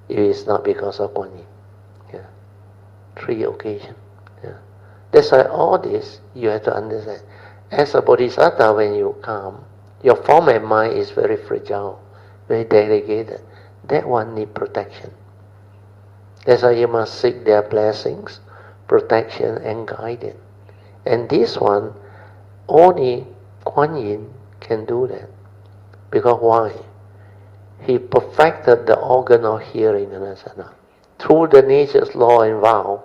It is not because of Kuan Yin. Yeah. 3 occasions. Yeah. That's why all this you have to understand. As a bodhisattva, when you come, your form and mind is very fragile, very delegated. That one needs protection. That's why you must seek their blessings, protection and guidance. And this one, only Kuan Yin can do that. Because why? He perfected the organ of hearing and asana. Through the nature's law and vow,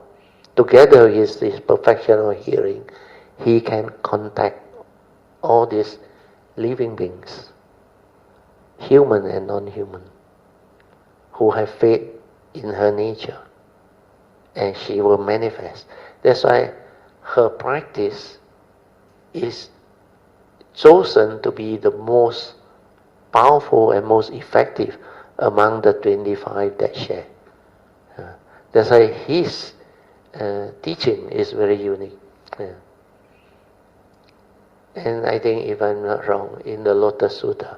together with this perfection of hearing, he can contact all these living beings, human and non-human, who have faith in her nature, and she will manifest. That's why her practice is chosen to be the most powerful and most effective among the 25 that share. That's why his teaching is very unique. And I think, if I'm not wrong, in the Lotus Sutra,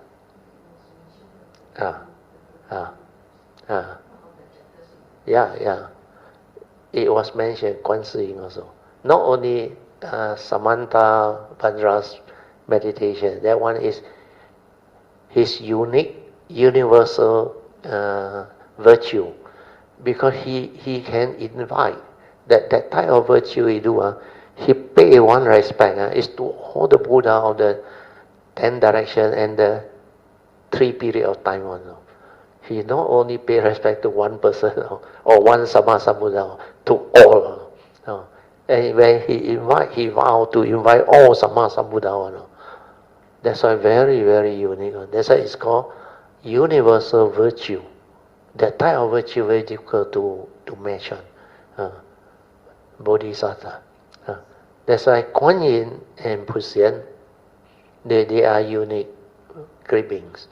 it was mentioned, Kuan Shi Yin also. Not only Samantha Pandra's meditation, that one is his unique, universal virtue, because he can invite that type of virtue he do. He pay one respect is to all the Buddha of the 10 direction and the 3 period of time also. He not only pay respect to one person or one Sama Sambuddha, to all. And when he vow to invite all Sama Sambuddha. That's why very, very unique. That's why it's called universal virtue. That type of virtue very difficult to mention. Bodhisattva. That's why Kuan Yin and Puxian, they are unique great beings.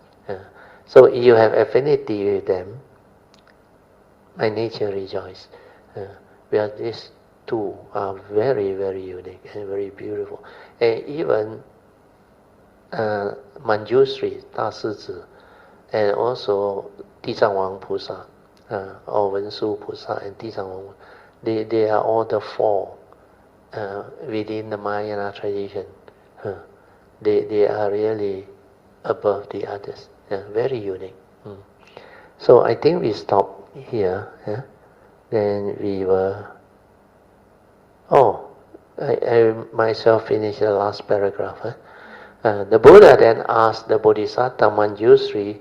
So if you have affinity with them, my nature rejoices. Because these 2 are very, very unique and very beautiful. And even Manjushri, Da Shizi, and also Dizang Wang Pusa, or Wensu Pusa and Dizang Wang, they are all the 4 within the Mahayana tradition. They are really above the others. Very unique. So I think we stop here. Then we were... I myself finished the last paragraph. The Buddha then asked the Bodhisattva Manjushri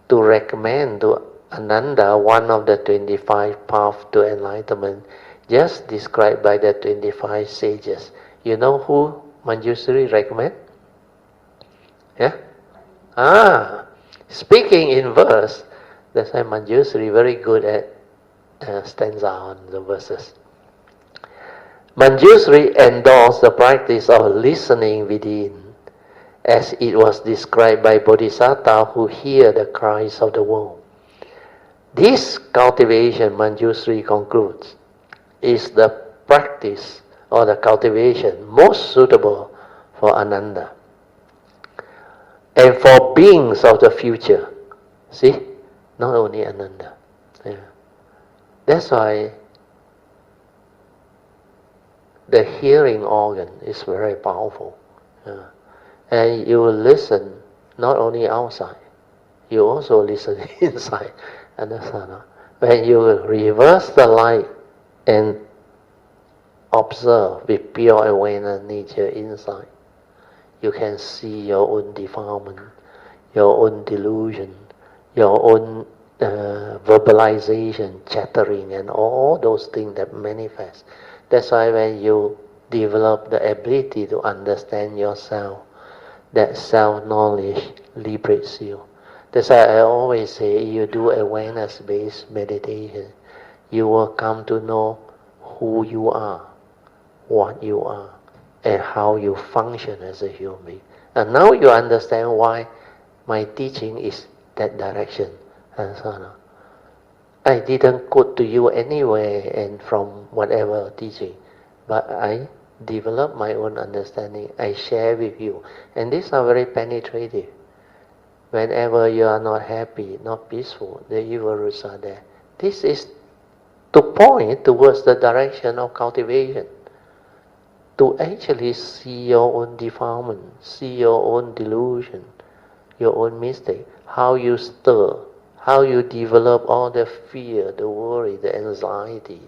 to recommend to Ananda one of the 25 paths to enlightenment just described by the 25 sages. You know who Manjushri recommend? Speaking in verse. That's why Manjushri very good at stanza on the verses. Manjushri endorsed the practice of listening within, as it was described by Bodhisattva who hear the cries of the world. This cultivation, Manjushri concludes, is the practice or the cultivation most suitable for Ananda and for beings of the future. See? Not only Ananda. That's why the hearing organ is very powerful. And you will listen not only outside, you also listen inside. Understand? When you reverse the light and observe with pure awareness nature inside, you can see your own defilement, your own delusion, your own verbalization, chattering, and all those things that manifest. That's why when you develop the ability to understand yourself, that self-knowledge liberates you. That's why I always say, you do awareness-based meditation, you will come to know who you are, what you are, and how you function as a human being. And now you understand why my teaching is that direction, and so on. I didn't quote to you anywhere and from whatever teaching, but I develop my own understanding. I share with you, and these are very penetrative. Whenever you are not happy, not peaceful, the evil roots are there. This is to point towards the direction of cultivation, to actually see your own defilement, see your own delusion, your own mistake, how you stir, how you develop all the fear, the worry, the anxiety,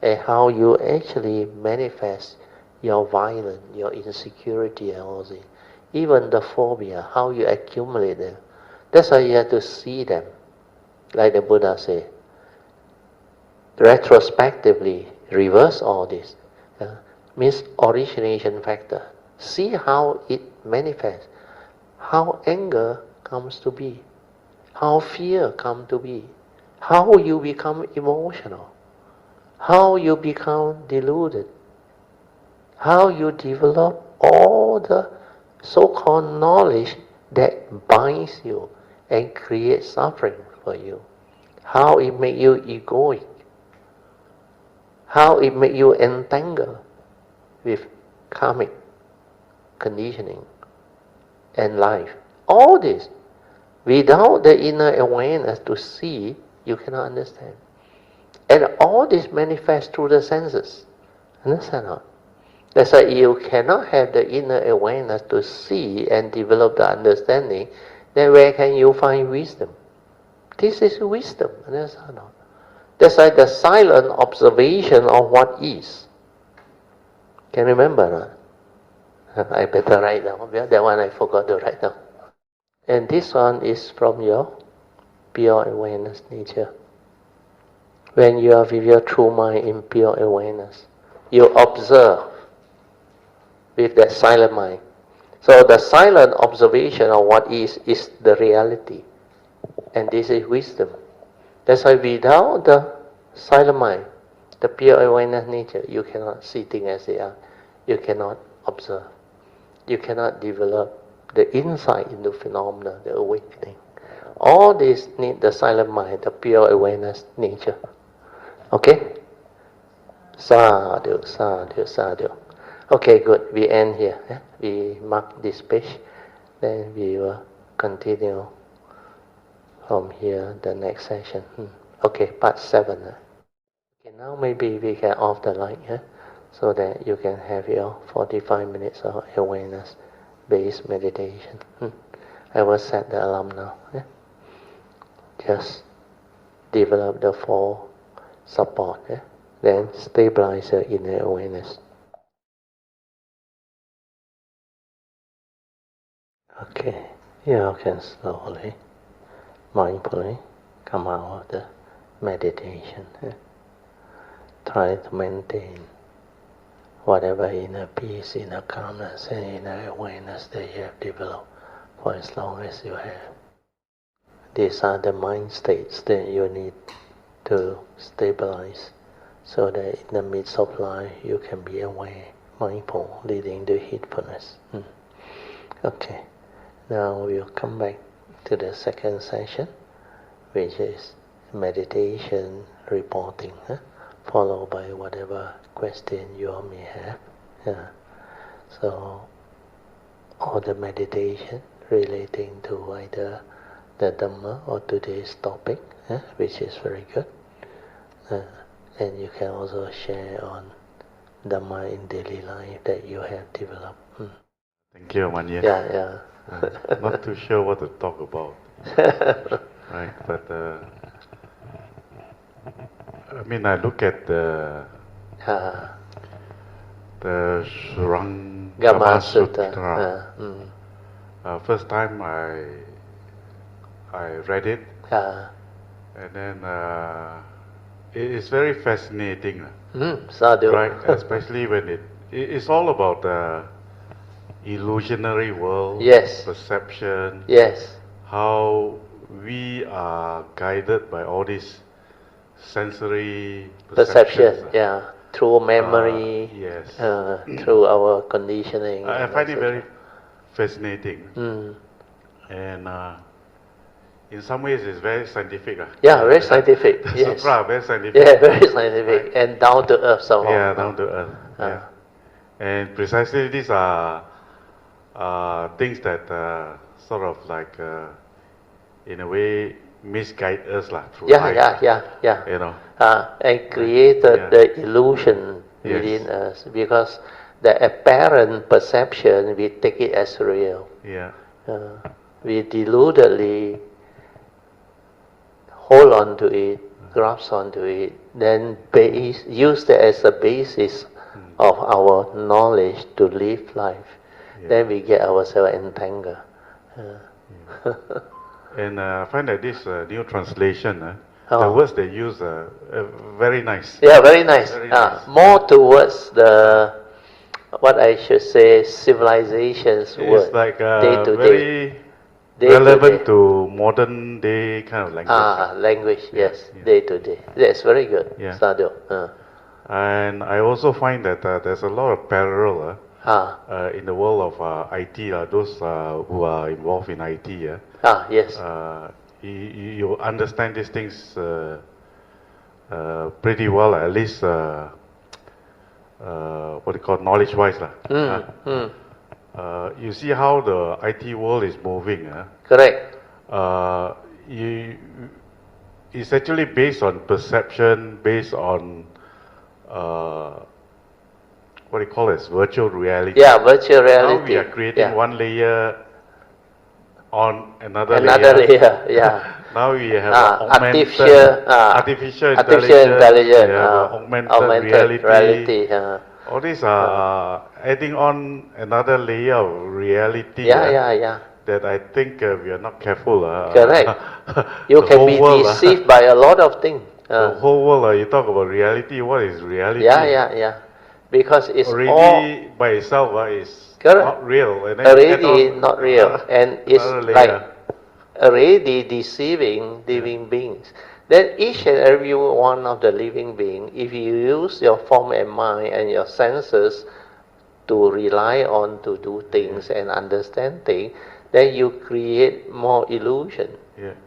and how you actually manifest your violence, your insecurity and all this. Even the phobia, how you accumulate them. That's why you have to see them. Like the Buddha said, retrospectively reverse all this. Means origination factor. See how it manifests. How anger comes to be. How fear comes to be. How you become emotional. How you become deluded. How you develop all the so-called knowledge that binds you and creates suffering for you. How it makes you egoic. How it makes you entangled with karmic conditioning and life. All this, without the inner awareness to see, you cannot understand. And all this manifests through the senses. Understand not? That's why you cannot have the inner awareness to see and develop the understanding, then where can you find wisdom? This is wisdom. Understand not? That's why the silent observation of what is. Can you remember? I better write down. That one I forgot to write down. And this one is from your pure awareness nature. When you are with your true mind in pure awareness, you observe with that silent mind. So the silent observation of what is the reality. And this is wisdom. That's why without the silent mind, the pure awareness nature, you cannot see things as they are. You cannot observe. You cannot develop the insight into phenomena, the awakening. All this need the silent mind, the pure awareness nature. Okay? Sadhu, sadhu, sadhu. Okay, good. We end here. We mark this page. Then we will continue from here the next session. Okay, part 7. Okay, now maybe we can off the light, so that you can have your 45 minutes of awareness-based meditation. I will set the alarm now. Just develop the 4 support. Then stabilize your inner awareness. Okay, you can slowly, mindfully come out of the meditation. Try to maintain whatever inner peace, inner calmness, and inner awareness that you have developed for as long as you have. These are the mind states that you need to stabilize, so that in the midst of life you can be aware, mindful, leading to heedfulness. Okay, now we'll come back to the second session, which is meditation reporting, followed by whatever question you all may have. So, all the meditation relating to either the Dhamma or today's topic, which is very good. And you can also share on Dhamma in daily life that you have developed. Thank you, Manya. Yeah. Not too sure what to talk about. Right, but I look at the the Gama Surangama Sutra. Sutra. First time I read it, and then it's very fascinating, Sadhu. right? Especially when it's all about the illusionary world, Yes. perception, Yes. how we are guided by all these sensory Perception, perceptions. through memory, Yes. through our conditioning. I find it very fascinating, Mm. and in some ways it's very scientific. Yeah, very scientific. The Yes. Sutra, very scientific. Yeah, very scientific, Right. and down to earth somehow. Yeah, down to earth. Yeah. And precisely these are things that sort of like, in a way, misguide us through life. Yeah. You know. And created the illusion within us, because the apparent perception, we take it as real. Yeah. We deludedly hold on to it, grasp onto it, then use that as a basis of our knowledge to live life. Then we get ourselves entangled. And I find that this new translation, the words they use are very nice. Yeah, very nice. Very nice. More towards the, what I should say, civilization's word. It's like day to very day. relevant to modern day kind of language. Language, yes, day to day. That's very good, Sadhu. And I also find that there's a lot of parallel in the world of IT, those who are involved in IT. Yes. You understand these things pretty well, at least what you call knowledge-wise. You see how the IT world is moving. Correct. It's actually based on perception, based on what do you call it? Virtual reality. Yeah, virtual reality. Now we are creating one layer on another layer. Yeah. Now we have artificial intelligence, augmented reality. All these are adding on another layer of reality. Yeah. That I think we are not careful. Correct. You can be deceived by a lot of things. The whole world, you talk about reality. What is reality? Yeah. Because it's already all by itself is correct. Not real. And Already not real, and it's layer. like already deceiving living beings. Then each and every one of the living beings, if you use your form and mind and your senses to rely on to do things and understand things, then you create more illusion.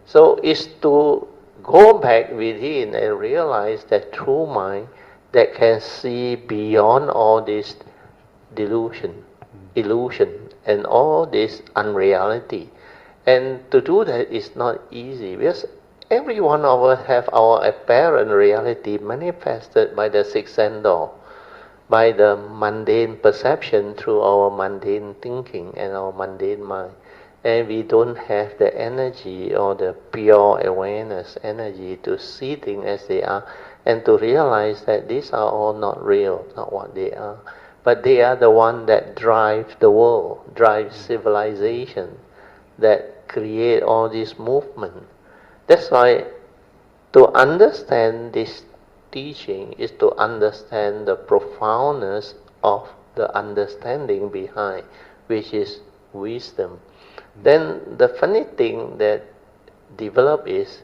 So it's to go back within and realize that true mind that can see beyond all this delusion, illusion, and all this unreality. And to do that is not easy, because every one of us have our apparent reality manifested by the sixth sense door, by the mundane perception through our mundane thinking and our mundane mind. And we don't have the energy or the pure awareness energy to see things as they are and to realize that these are all not real, not what they are. But they are the one that drive the world, drive civilization, that create all this movement. That's why to understand this teaching is to understand the profoundness of the understanding behind, which is wisdom. Then the funny thing that developed is,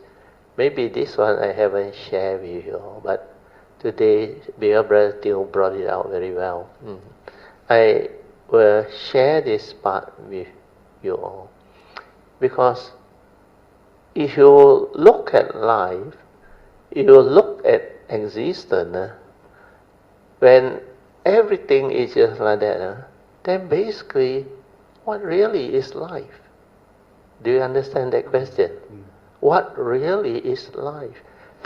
maybe this one I haven't shared with you all, but today Bigger Brother Theo brought it out very well. I will share this part with you all, because if you look at life, if you look at existence, when everything is just like that, then basically what really is life? Do you understand that question? What really is life?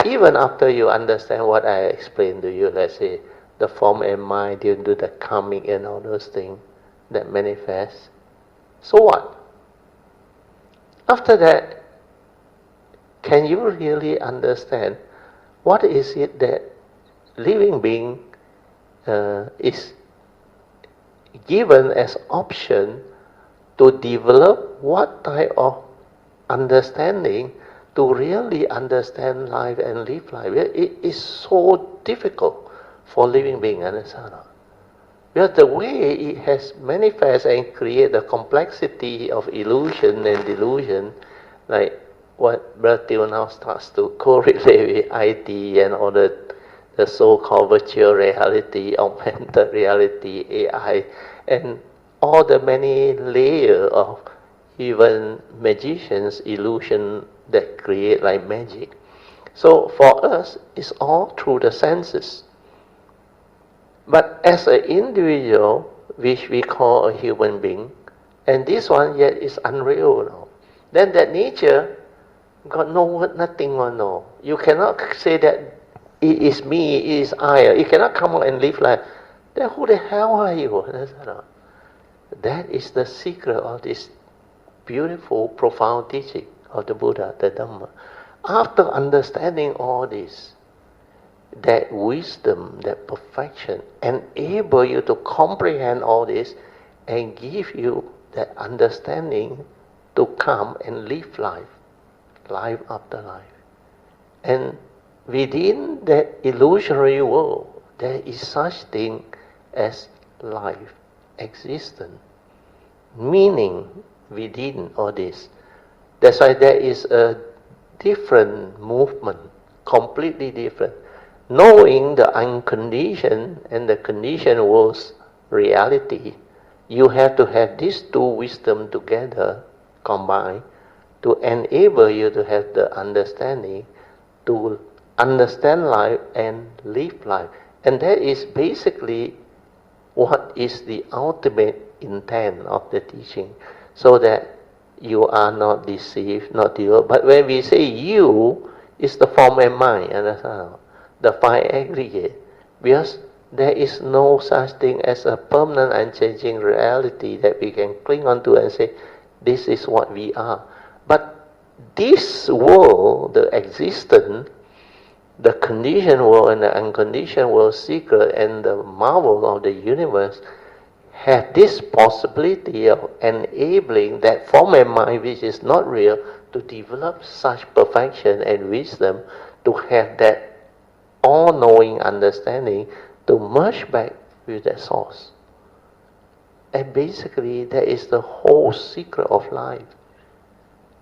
Even after you understand what I explained to you, let's say the form and mind, you do the karmic and all those things that manifest. So what? After that, can you really understand what is it that living being is given as option to develop what type of understanding to really understand life and live life. It is so difficult for living being, understand? Because the way it has manifest and create the complexity of illusion and delusion, like what Brother Teo now starts to correlate with IT and all the so-called virtual reality, augmented reality, AI, and all the many layers of even magicians' illusion that create like magic. So for us, it's all through the senses. But as an individual, which we call a human being, and this one yet is unreal now, then that nature got no word, nothing one, no. You cannot say that it is me, it is I. You cannot come out and live like, then who the hell are you? That is the secret of this beautiful, profound teaching of the Buddha, the Dhamma. After understanding all this, that wisdom, that perfection, enable you to comprehend all this and give you that understanding to come and live life, life after life. And within that illusory world, there is such thing as life, existence, meaning within all this. That's why there is a different movement, completely different. Knowing the unconditioned and the conditioned world's reality, you have to have these two wisdom together, combined, to enable you to have the understanding to understand life and live life. And that is basically what is the ultimate intent of the teaching, so that you are not deceived, not deceived. But when we say you, it's the form and mind, understand? The five aggregate, because there is no such thing as a permanent unchanging reality that we can cling on to and say, this is what we are. But this world, the existence, the conditioned world and the unconditioned world secret and the marvel of the universe have this possibility of enabling that form and mind which is not real to develop such perfection and wisdom, to have that all-knowing understanding, to merge back with that source. And basically that is the whole secret of life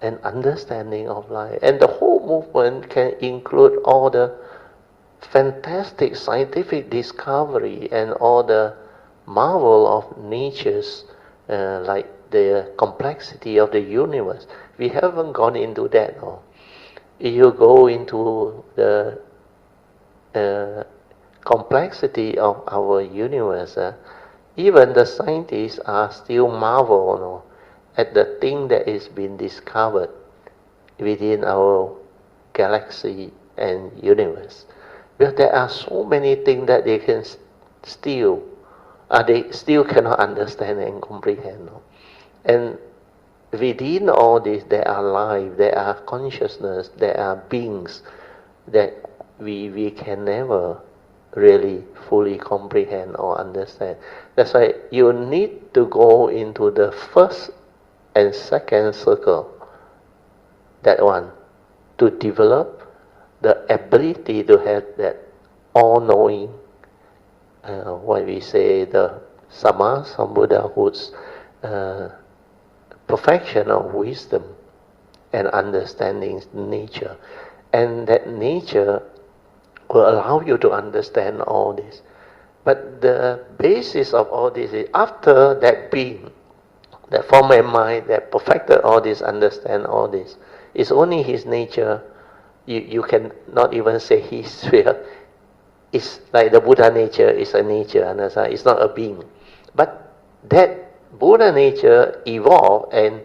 and understanding of life. And the whole movement can include all the fantastic scientific discovery and all the marvel of nature's, like the complexity of the universe. We haven't gone into that, no. If you go into the complexity of our universe, even the scientists are still marvel, no, at the thing that is being discovered within our galaxy and universe. Because there are so many things that they can they still cannot understand and comprehend. No? And within all this, there are life, there are consciousness, there are beings that we can never really fully comprehend or understand. That's why you need to go into the first and second circle, that one, to develop the ability to have that all-knowing, what we say, the Sama Sambuddhahood's perfection of wisdom and understanding nature. And that nature will allow you to understand all this. But the basis of all this is, after that being, that form and mind that perfected all this, understand all this, it's only his nature. You can not even say his real. It's like the Buddha nature is a nature, understand? It's not a being. But that Buddha nature evolved and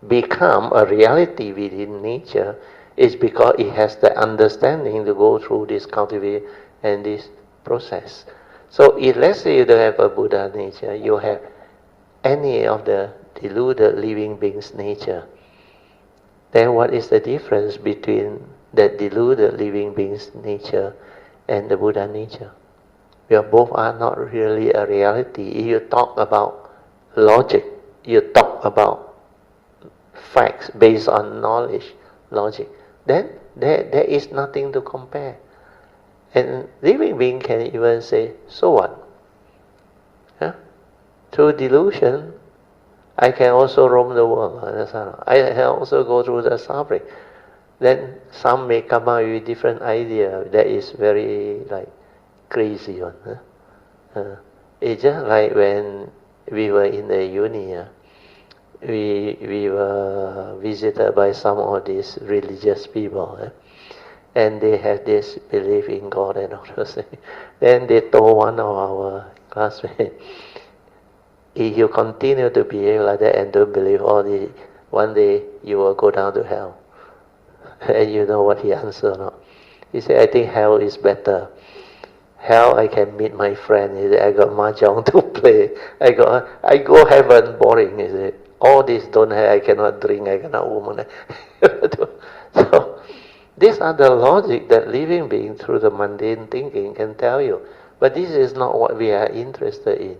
become a reality within nature is because it has the understanding to go through this cultivation and this process. So if let's say you don't have a Buddha nature, you have any of the deluded living beings' nature, then what is the difference between that deluded living being's nature and the Buddha nature? where both are not really a reality. If you talk about logic, you talk about facts based on knowledge, logic, then there is nothing to compare. And living being can even say, so what? Huh? Through delusion, I can also roam the world. I can also go through the suffering. Then some may come out with different idea that is very like crazy one. It's just like when we were in the uni, we were visited by some of these religious people, and they have this belief in God and all those things. Then they told one of our classmates, if you continue to behave like that and don't believe all this, one day you will go down to hell. And you know what he answered? No? He said, I think hell is better. Hell, I can meet my friend. He said, I got mahjong to play. I go heaven, boring. He said, all this don't have. I cannot drink. I cannot woman. So these are the logic that living being through the mundane thinking can tell you. But this is not what we are interested in,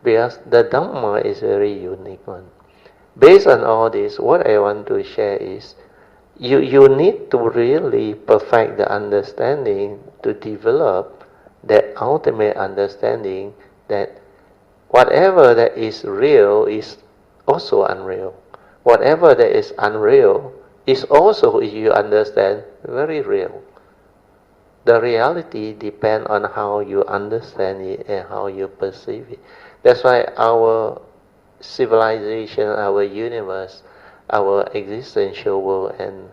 because the Dhamma is a very unique one. Based on all this, what I want to share is, you need to really perfect the understanding to develop that ultimate understanding that whatever that is real is also unreal. Whatever that is unreal is also, if you understand, very real. The reality depends on how you understand it and how you perceive it. That's why our civilization, our universe, our existential world and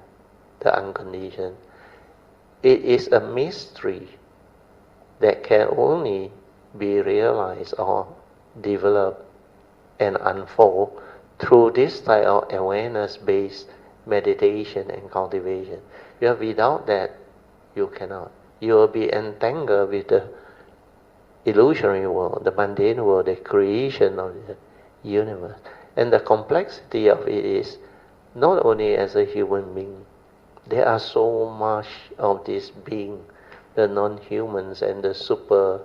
the unconditioned, it is a mystery that can only be realized or developed and unfold through this type of awareness-based meditation and cultivation. Because without that, you cannot. You will be entangled with the illusory world, the mundane world, the creation of the universe. And the complexity of it is not only as a human being. There are so much of this being, the non-humans and the super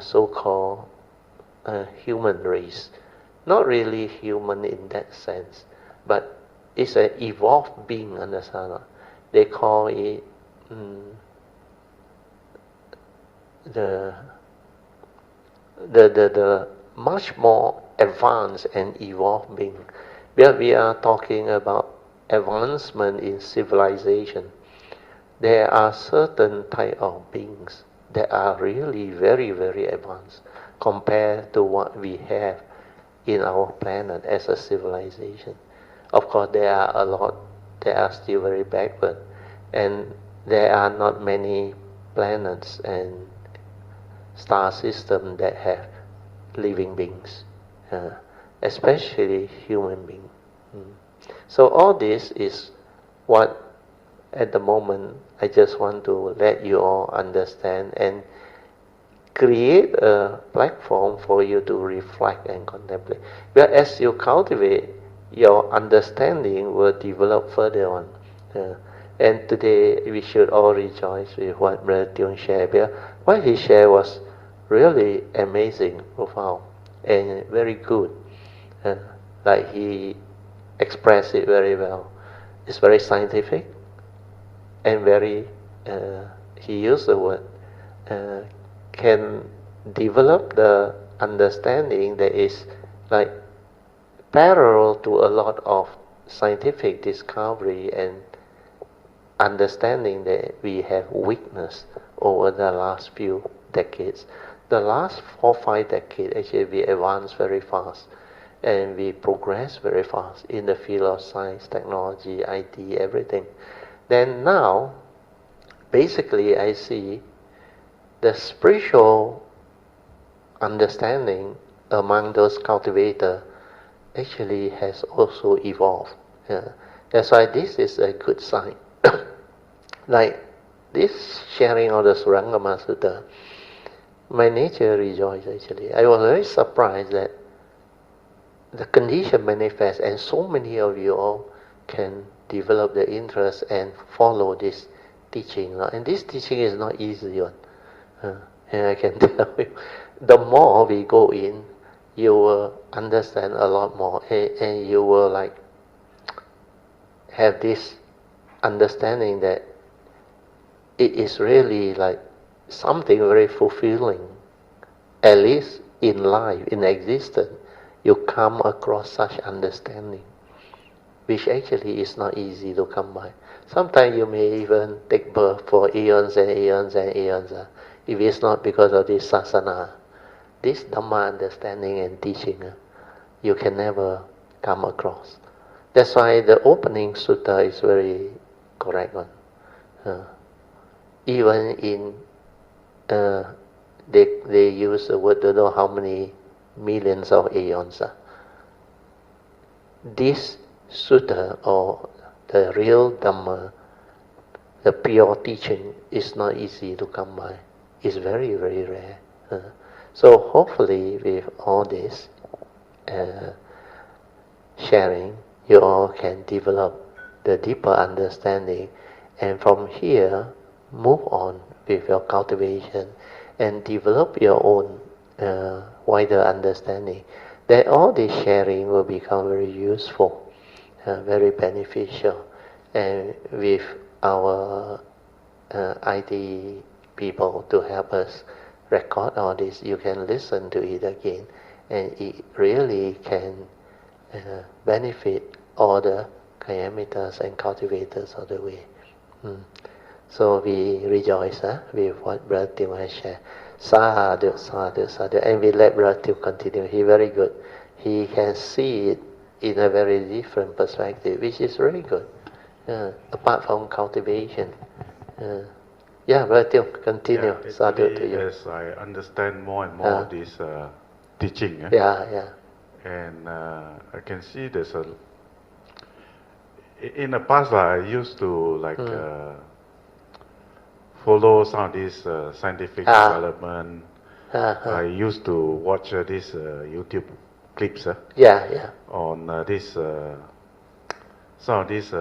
so-called human race. Not really human in that sense, but it's an evolved being, understand? They call it the much more advanced and evolved being. We are talking about advancement in civilization. There are certain type of beings that are really very, very advanced compared to what we have in our planet as a civilization. Of course, there are a lot that are still very backward, and there are not many planets and star systems that have living beings, especially human beings. So all this is what, at the moment, I just want to let you all understand and create a platform for you to reflect and contemplate. But as you cultivate, your understanding will develop further on. And today we should all rejoice with what Brother Tiong shared. Because what he shared was really amazing, profound, and very good. Like he expressed it very well. It's very scientific and very, he used the word, can develop the understanding that is like parallel to a lot of scientific discovery and understanding that we have witnessed over the last few decades. The last 4 or 5 decades, actually, we advanced very fast and we progress very fast in the field of science, technology, IT, everything. Then now, basically, I see the spiritual understanding among those cultivators actually has also evolved. That's why this is a good sign. Like this sharing of the Surangama Sutra, my nature rejoiced actually. I was very surprised that the condition manifests and so many of you all can develop the interest and follow this teaching. And this teaching is not easy one. And I can tell you, the more we go in, you will understand a lot more, and you will like have this understanding that it is really like something very fulfilling. At least in life, in existence, you come across such understanding, which actually is not easy to come by. Sometimes you may even take birth for eons and eons and eons, if it's not because of this sasana, this Dhamma understanding and teaching, you can never come across. That's why the opening sutta is very correct one. Even in they use the word, don't know how many millions of aeons. This sutta, or the real Dhamma, the pure teaching, is not easy to come by. It's very, very rare. So hopefully with all this sharing, you all can develop the deeper understanding, and from here move on with your cultivation and develop your own wider understanding. That all this sharing will become very useful, very beneficial, and with our IT people to help us record all this, you can listen to it again, and it really can benefit all the Kayamitas and cultivators of the way. So we rejoice with what Brother Tim has shared. Sadhu, sadhu, sadhu. And we let Brother Tim continue. He's very good. He can see it in a very different perspective, which is very good, apart from cultivation. Yeah, Brother Tim, continue. Yeah, Sadhu to you. as I understand more and more of this teaching, Yeah. and I can see there's a. In the past, I used to like follow some of this scientific development. I used to watch these YouTube clips on this some of these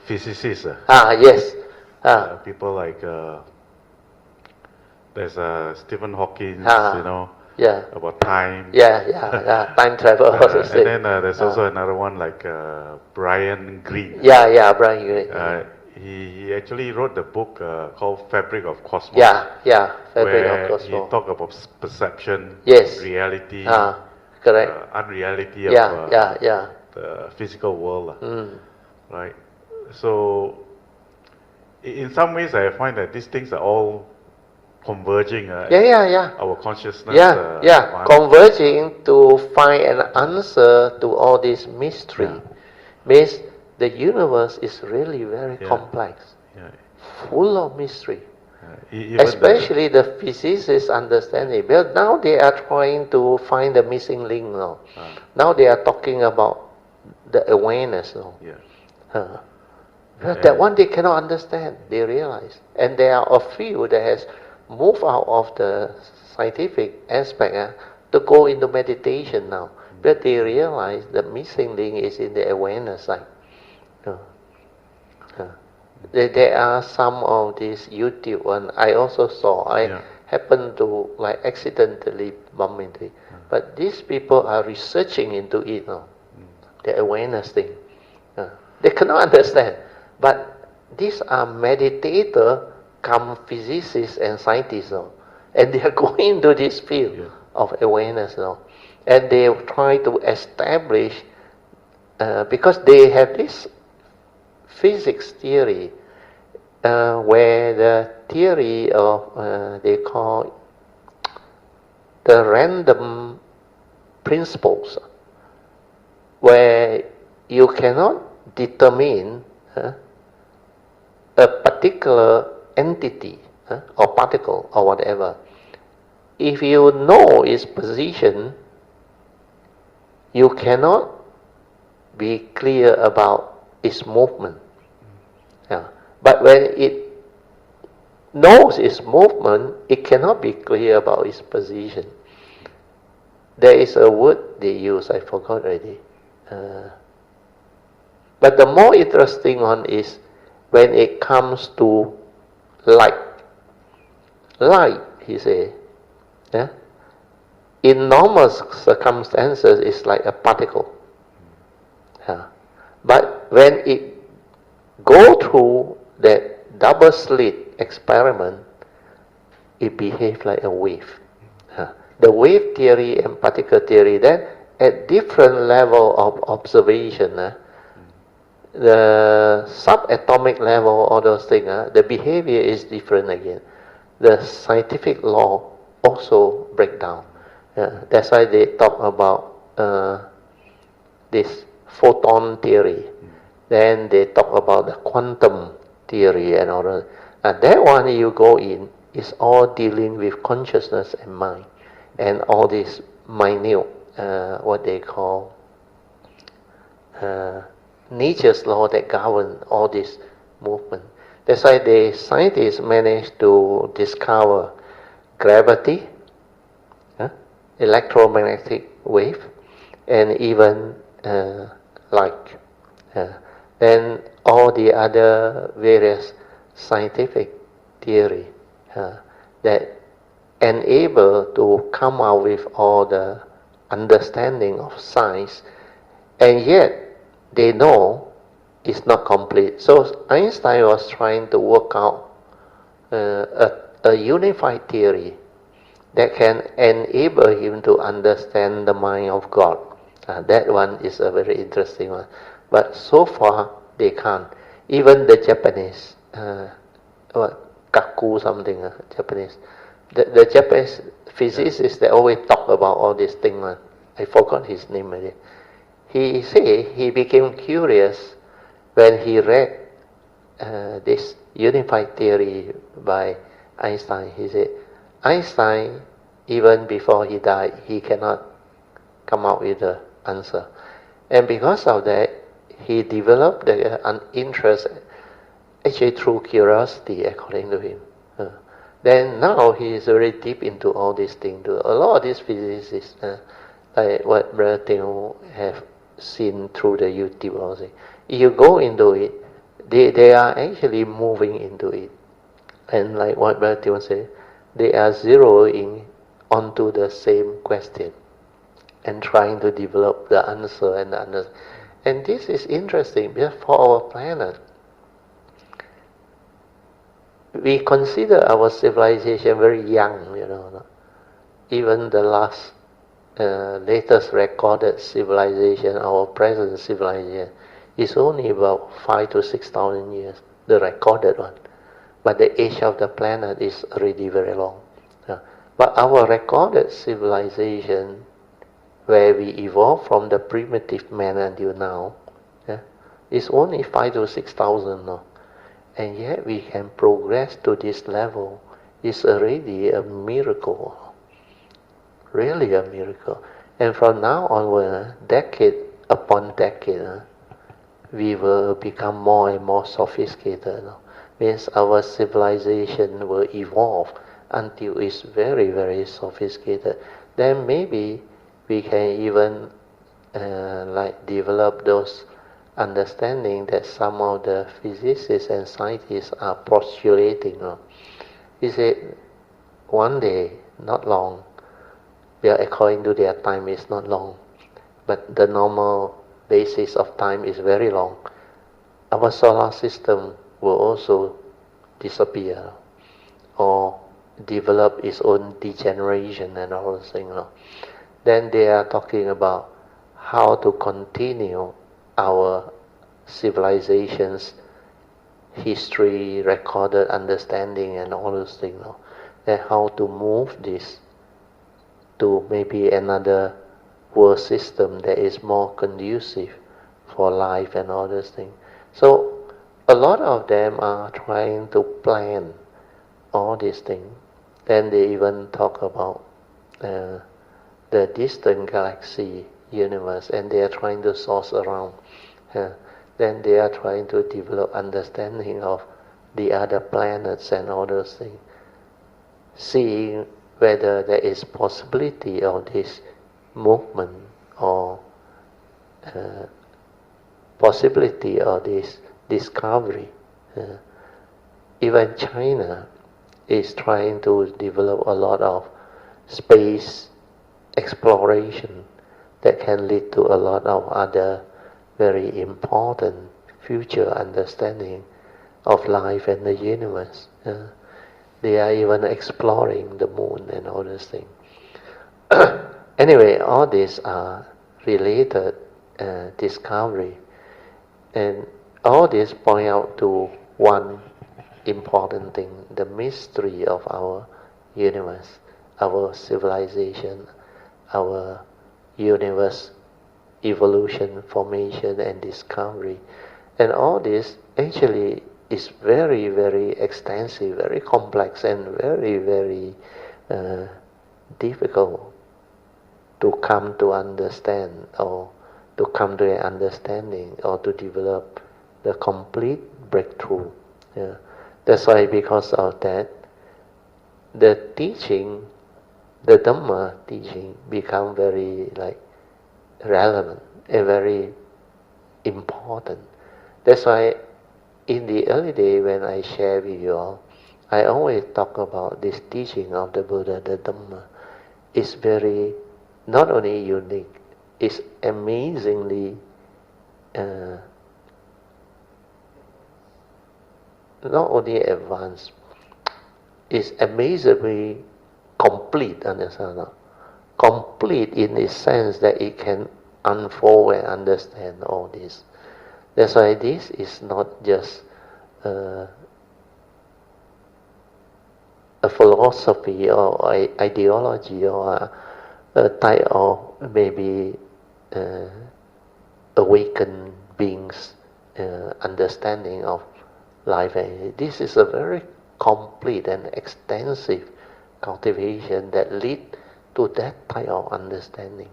physicists. Yes. People like there's Stephen Hawking, about time. Time travel. And then there's also another one like Brian Greene. Brian Greene. He actually wrote the book called Fabric of Cosmos. Fabric of Cosmos. He talked about perception, reality, correct, unreality of the physical world, right? So, in some ways, I find that these things are all converging. Our consciousness. Converging to find an answer to all this mystery. Means the universe is really very complex, full of mystery. Especially the physicists understand it. Well, now they are trying to find the missing link now. Now they are talking about the awareness now. That one they cannot understand, they realize. And there are a few that has moved out of the scientific aspect to go into meditation now. But they realize the missing link is in the awareness side. There are some of these YouTube ones I also saw. I happened to like accidentally bump into it. But these people are researching into it now, the awareness thing. They cannot understand. But these are meditators, come physicists and scientists now. And they are going into this field of awareness now. And they try to establish, because they have this physics theory, where the theory of, they call the random principles, where you cannot determine a particular entity or particle or whatever. If you know its position, you cannot be clear about its movement. But when it knows its movement, it cannot be clear about its position. There is a word they use, I forgot already. But the more interesting one is when it comes to light. light, he say, yeah, in normal circumstances it's like a particle. Yeah. But when it go through that double slit experiment, it behaves like a wave. The wave theory and particle theory, then at different level of observation, the subatomic level, all those things, the behavior is different again. The scientific law also break down. That's why they talk about this photon theory. Then they talk about the quantum theory and all that. And that one you go in is all dealing with consciousness and mind, and all these minute, what they call nature's law that govern all this movement. That's why the scientists managed to discover gravity, electromagnetic wave, and even light. Then all the other various scientific theory that enable to come out with all the understanding of science, and yet they know it's not complete. So Einstein was trying to work out a unified theory that can enable him to understand the mind of God. That one is a very interesting one. But so far they can't. Even the Japanese, Kaku something, Japanese. The Japanese physicists, they always talk about all these things. I forgot his name already. He say he became curious when he read this unified theory by Einstein. He said, Einstein, even before he died, he cannot come up with the answer. And because of that, he developed an interest, actually through curiosity, according to him. Then now he is very deep into all these things. A lot of these physicists, like what Brother Theo have seen through the YouTube also, if you go into it, they are actually moving into it. And like what Brother Theo said, they are zeroing onto the same question and trying to develop the answer and the answer. And this is interesting because for our planet, we consider our civilization very young, Even the latest recorded civilization, our present civilization, is only about 5,000 to 6,000 years, the recorded one. But the age of the planet is already very long. But our recorded civilization, where we evolved from the primitive man until now, is only 5,000 to 6,000 now. And yet we can progress to this level. It's already a miracle. Really a miracle. And from now onward, decade upon decade, we will become more and more sophisticated. Means our civilization will evolve until it's very, very sophisticated. Then maybe we can even develop those understanding that some of the physicists and scientists are postulating. He said, one day, not long, according to their time is not long, but the normal basis of time is very long. Our solar system will also disappear or develop its own degeneration and all those things. Then they are talking about how to continue our civilization's history, recorded understanding and all those things. Then how to move this to maybe another world system that is more conducive for life and all those things. So a lot of them are trying to plan all these things. Then they even talk about the distant galaxy universe, and they are trying to source around. Then they are trying to develop understanding of the other planets and all those things, seeing whether there is possibility of this movement or possibility of this discovery. Even China is trying to develop a lot of space exploration that can lead to a lot of other very important future understanding of life and the universe. They are even exploring the moon and all those things. Anyway, all these are related discovery, and all this point out to one important thing: the mystery of our universe, our civilization, our universe evolution, formation, and discovery. And all this actually is very, very extensive, very complex, and very, very difficult to come to understand, or to come to an understanding, or to develop the complete breakthrough. Yeah. That's why, because of that, the teaching, the Dhamma teaching, become very relevant and very important. That's why in the early day when I share with you all, I always talk about this teaching of the Buddha, the Dhamma. It's very, not only unique, it's amazingly not only advanced, it's amazingly complete, understand? Complete in the sense that it can unfold and understand all this. That's why this is not just a philosophy or ideology or a type of maybe awakened beings understanding of life. This is a very complete and extensive cultivation that lead to that type of understanding,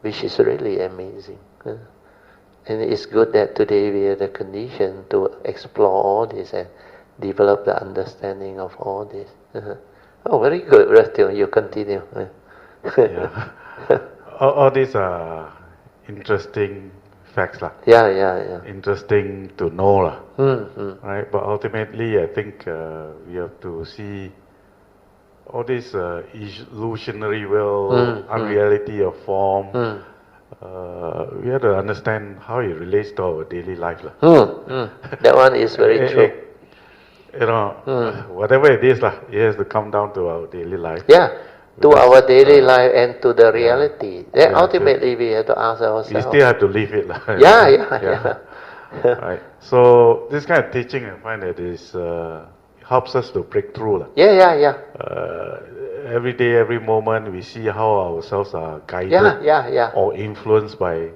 which is really amazing. And it's good that today we have the condition to explore all this and develop the understanding of all this. Oh, very good, Ratio. You continue. Yeah. All these are interesting facts, lah. Yeah. Interesting to know, lah. Mm-hmm. Right? But ultimately, I think we have to see all this illusionary world, unreality of form. We have to understand how it relates to our daily life, lah. That one is very true. Whatever it is, lah, it has to come down to our daily life. Yeah, to our daily life and to the reality. Then ultimately we have to ask ourselves. We still have to live it, lah. Yeah. Right. So this kind of teaching, I find that is helps us to break through, lah. Yeah. Every day, every moment, we see how ourselves are guided Yeah. or influenced by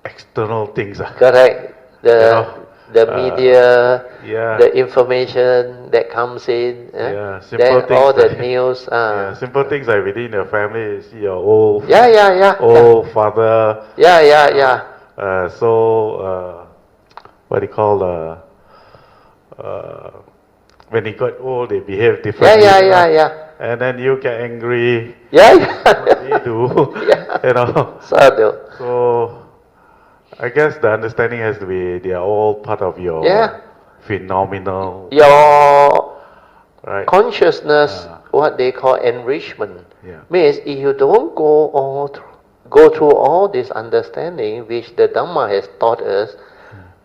external things. Correct. The media, the information that comes in, simple then things all the like, news. Simple things like within your family, you see your old father. Yeah. What do you call when he got old, they behave differently. Yeah. And then you get angry. Yeah. What they do, So I guess the understanding has to be they are all part of your phenomenal. Your right. consciousness, what they call enrichment, Yeah. means if you don't go through all this understanding which the Dhamma has taught us,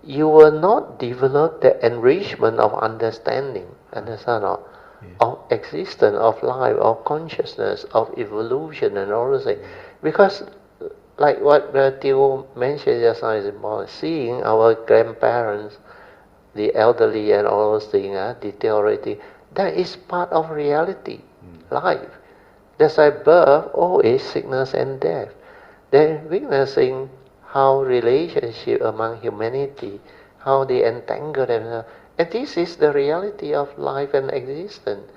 you will not develop the enrichment of understanding, understand? Of existence, of life, of consciousness, of evolution and all those things. Because like what Theo mentioned just now is about seeing our grandparents, the elderly and all those things, deteriorating, that is part of reality, life. That's why birth, old age, sickness and death. Then witnessing how relationship among humanity, how they entangle themselves. And this is the reality of life and existence.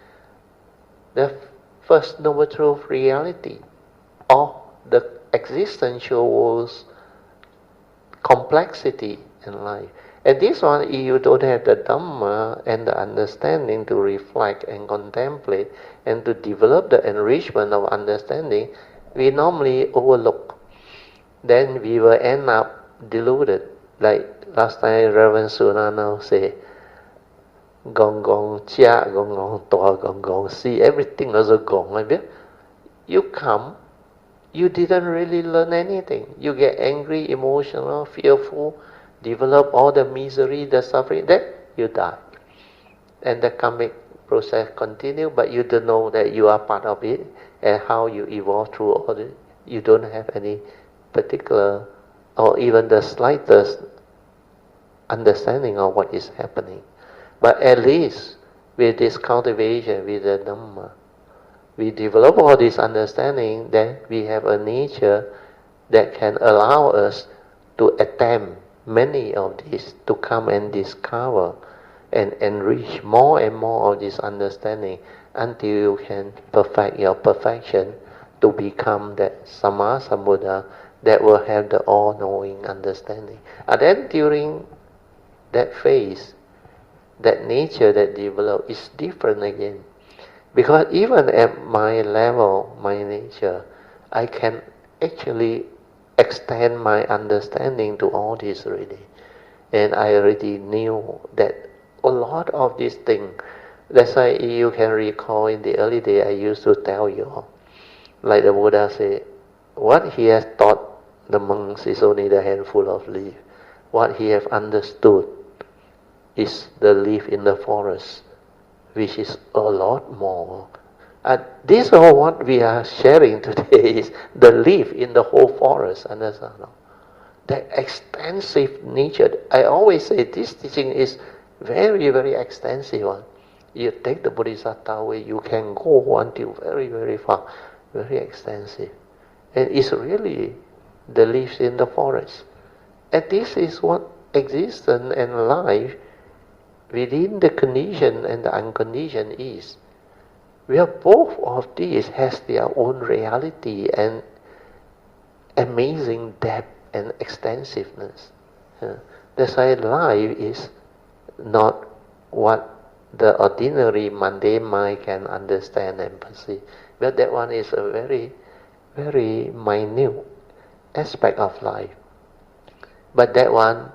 The first noble truth reality of the existential world's complexity in life. And this one, if you don't have the Dhamma and the understanding to reflect and contemplate and to develop the enrichment of understanding, we normally overlook. Then we will end up deluded. Like last time Reverend Sunano said, gong gong chia, gong gong toa, gong gong si, everything also gong. You come, you didn't really learn anything. You get angry, emotional, fearful, develop all the misery, the suffering, then you die. And the karmic process continue, but you don't know that you are part of it and how you evolve through all this. You don't have any particular or even the slightest understanding of what is happening. But at least with this cultivation, with the Dhamma, we develop all this understanding, then we have a nature that can allow us to attempt many of these, to come and discover and enrich more and more of this understanding until you can perfect your perfection to become that Samma Sambuddha that will have the all-knowing understanding. And then during that phase, that nature that develops is different again. Because even at my level, my nature, I can actually extend my understanding to all this already. And I already knew that a lot of these things, that's why you can recall in the early day I used to tell you, like the Buddha said, what he has taught the monks is only the handful of leaves. What he has understood is the leaf in the forest, which is a lot more. And this is what we are sharing today is the leaf in the whole forest. Understand? That extensive nature. I always say this teaching is very, very extensive one. You take the Bodhisattva way, you can go until very, very far, very extensive. And it's really the leaves in the forest. And this is what existence and life within the condition and the unconditioned is. Where both of these has their own reality and amazing depth and extensiveness. That's why life is not what the ordinary mundane mind can understand and perceive. But that one is a very, very minute aspect of life. But that one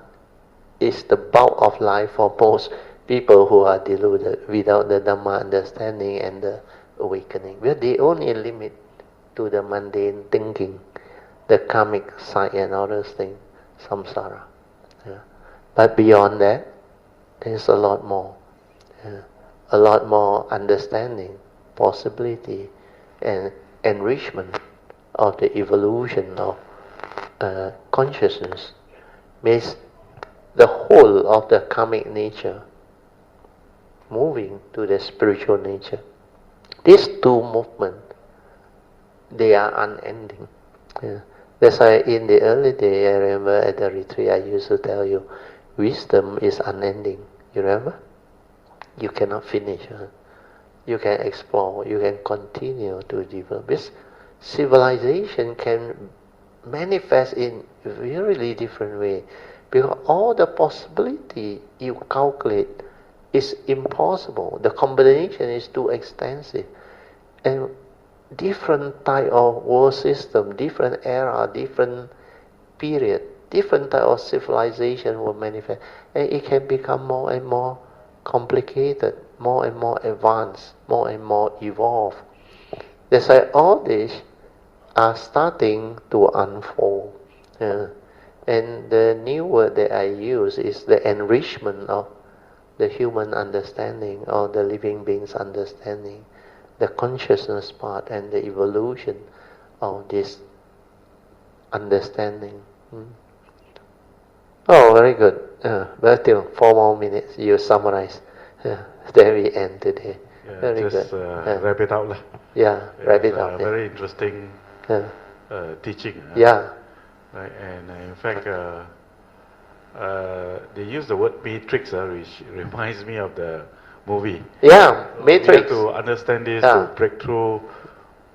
is the bulk of life for most people who are deluded without the Dhamma understanding and the awakening. We're the only limit to the mundane thinking, the karmic side and all those things, samsara. But beyond that, there's a lot more. A lot more understanding, possibility, and enrichment of the evolution of consciousness. Means the whole of the karmic nature moving to the spiritual nature. These two movements, they are unending. That's why in the early day, I remember at the retreat, I used to tell you, wisdom is unending. You remember? You cannot finish. You can explore, you can continue to develop. This civilization can manifest in a really different way. Because all the possibility you calculate is impossible. The combination is too extensive. And different type of world system, different era, different period, different type of civilization will manifest. And it can become more and more complicated, more and more advanced, more and more evolved. That's why all these are starting to unfold. And the new word that I use is the enrichment of the human understanding or the living being's understanding, the consciousness part and the evolution of this understanding. Oh, very good. But still, 4 more minutes. You summarize. Then we end today. Very just good. Wrap it out. Wrap it out. Very interesting teaching. Yeah. Right, and in fact, they use the word matrix, which reminds me of the movie. Yeah, matrix. We have to understand this to break through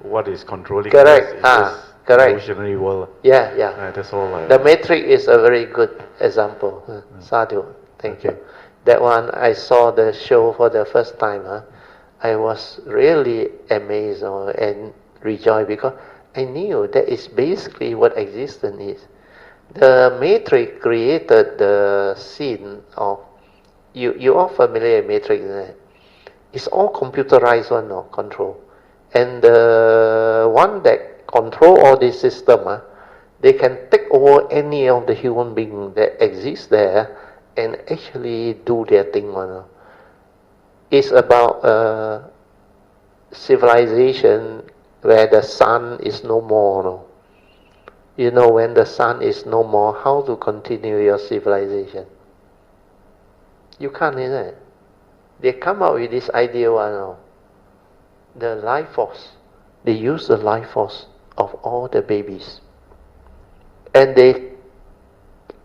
what is controlling Correct. us in this evolutionary world. Yeah. That's all. The matrix is a very good example. Sadhu, thank you. That one, I saw the show for the first time. I was really amazed and rejoiced because I knew that is basically what existence is. The matrix created the scene of you all familiar with matrix, isn't it? It's all computerized one, no, control. And the one that control all this system, they can take over any of the human being that exists there and actually do their thing, one. It's about civilization where the sun is no more, no? You know, when the sun is no more, how to continue your civilization? You can't, isn't it? They come up with this idea, the life force. They use the life force of all the babies. And they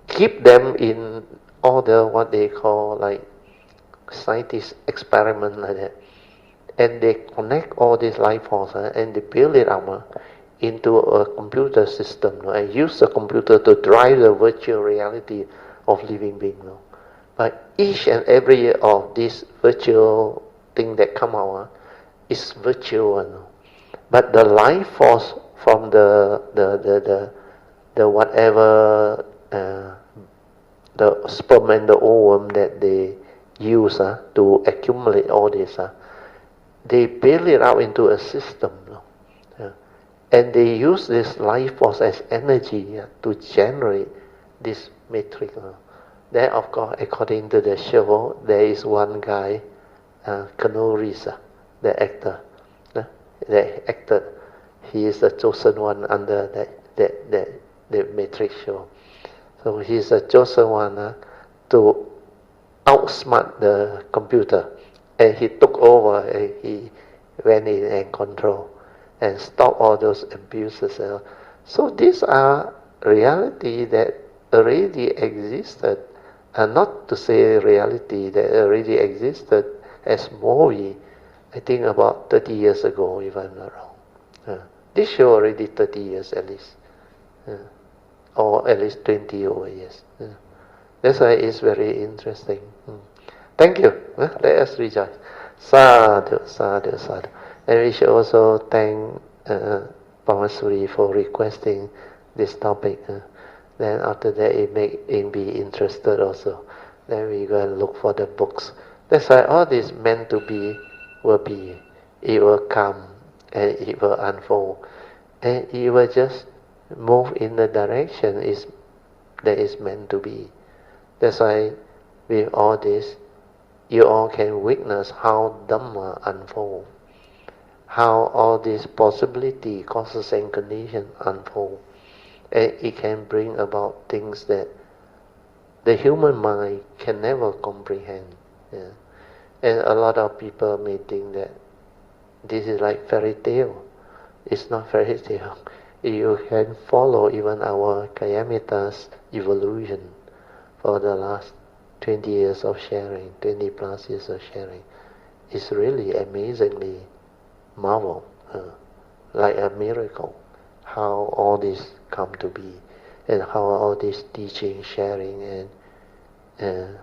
keep them in all the, what they call, like, scientist experiment like that. And they connect all this life force and they build it up into a computer system and use the computer to drive the virtual reality of living being. But each and every of these virtual thing that come out is virtual. But the life force from the whatever the sperm and the ovum that they use to accumulate all this, they build it out into a system. And they use this life force as energy to generate this matrix. Then, of course, according to the show, there is one guy, Keanu Reeves, the actor. The actor, he is the chosen one under the matrix show. So he's the chosen one to outsmart the computer. And he took over and he went in and control and stop all those abuses. So these are reality that already existed, and not to say reality that already existed as movie, I think about 30 years ago, if I'm not wrong. This show already 30 years at least, or at least 20 over years. That's why it's very interesting. Thank you. Let us rejoice. Sadhu, sadhu, sadhu. And we should also thank Pamasuri for requesting this topic. Then after that, it make him be interested also. Then we go and look for the books. That's why all this meant to be will be. It will come and it will unfold. And it will just move in the direction that is meant to be. That's why with all this, you all can witness how Dhamma unfold, how all these possibility, causes and conditions unfold. And it can bring about things that the human mind can never comprehend. And a lot of people may think that this is like fairy tale. It's not fairy tale. You can follow even our Kayamita's evolution for the last 20 years of sharing, 20 plus years of sharing. It's really amazingly marvel, like a miracle, how all this come to be, and how all this teaching, sharing, and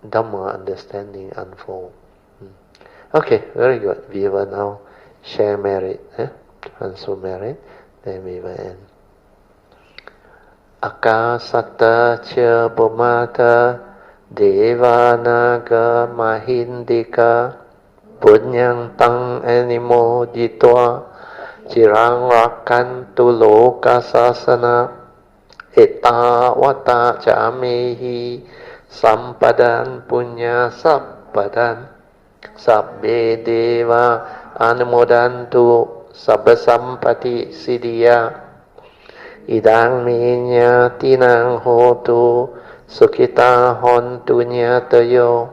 Dhamma understanding unfold. Okay, very good. We will now share merit, transfer merit, then we will end. Akasata cha bumata devanaga mahindika punyang tang animo jitwa cirang rakantu loka sasana etawata camehi sampadan punya sabbadan sabbe deva anumodantu sabba sampati siddhya idang minya tinang hotu sukita hontu nyatayo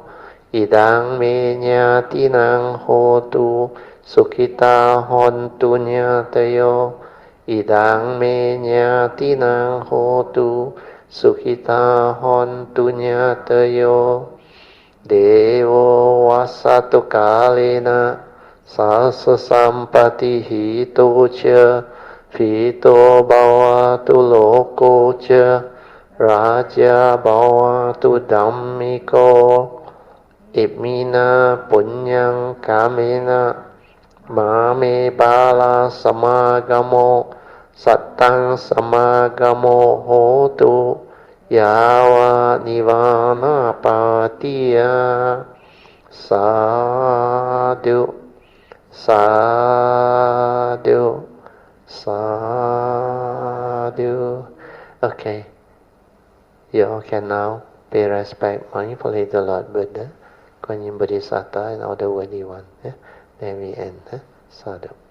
idang minya tinang hotu sukita hontu nyatayo idang minya tinang hotu sukita hontu nyatayo devo wasatu kalena sasa sampati hito cha Fito bhavatu loko cha raja bhavatu dhammiko imina punyang kamena mame bala samagamo sattang samagamo hotu yawa nivana pati tiya. Sadhu, sadhu, sadhu. Okay, you all can now pay respect mindfully to Lord Buddha, Kuan Yin Bodhisattva, and all the worthy ones. Then we end. Sadhu.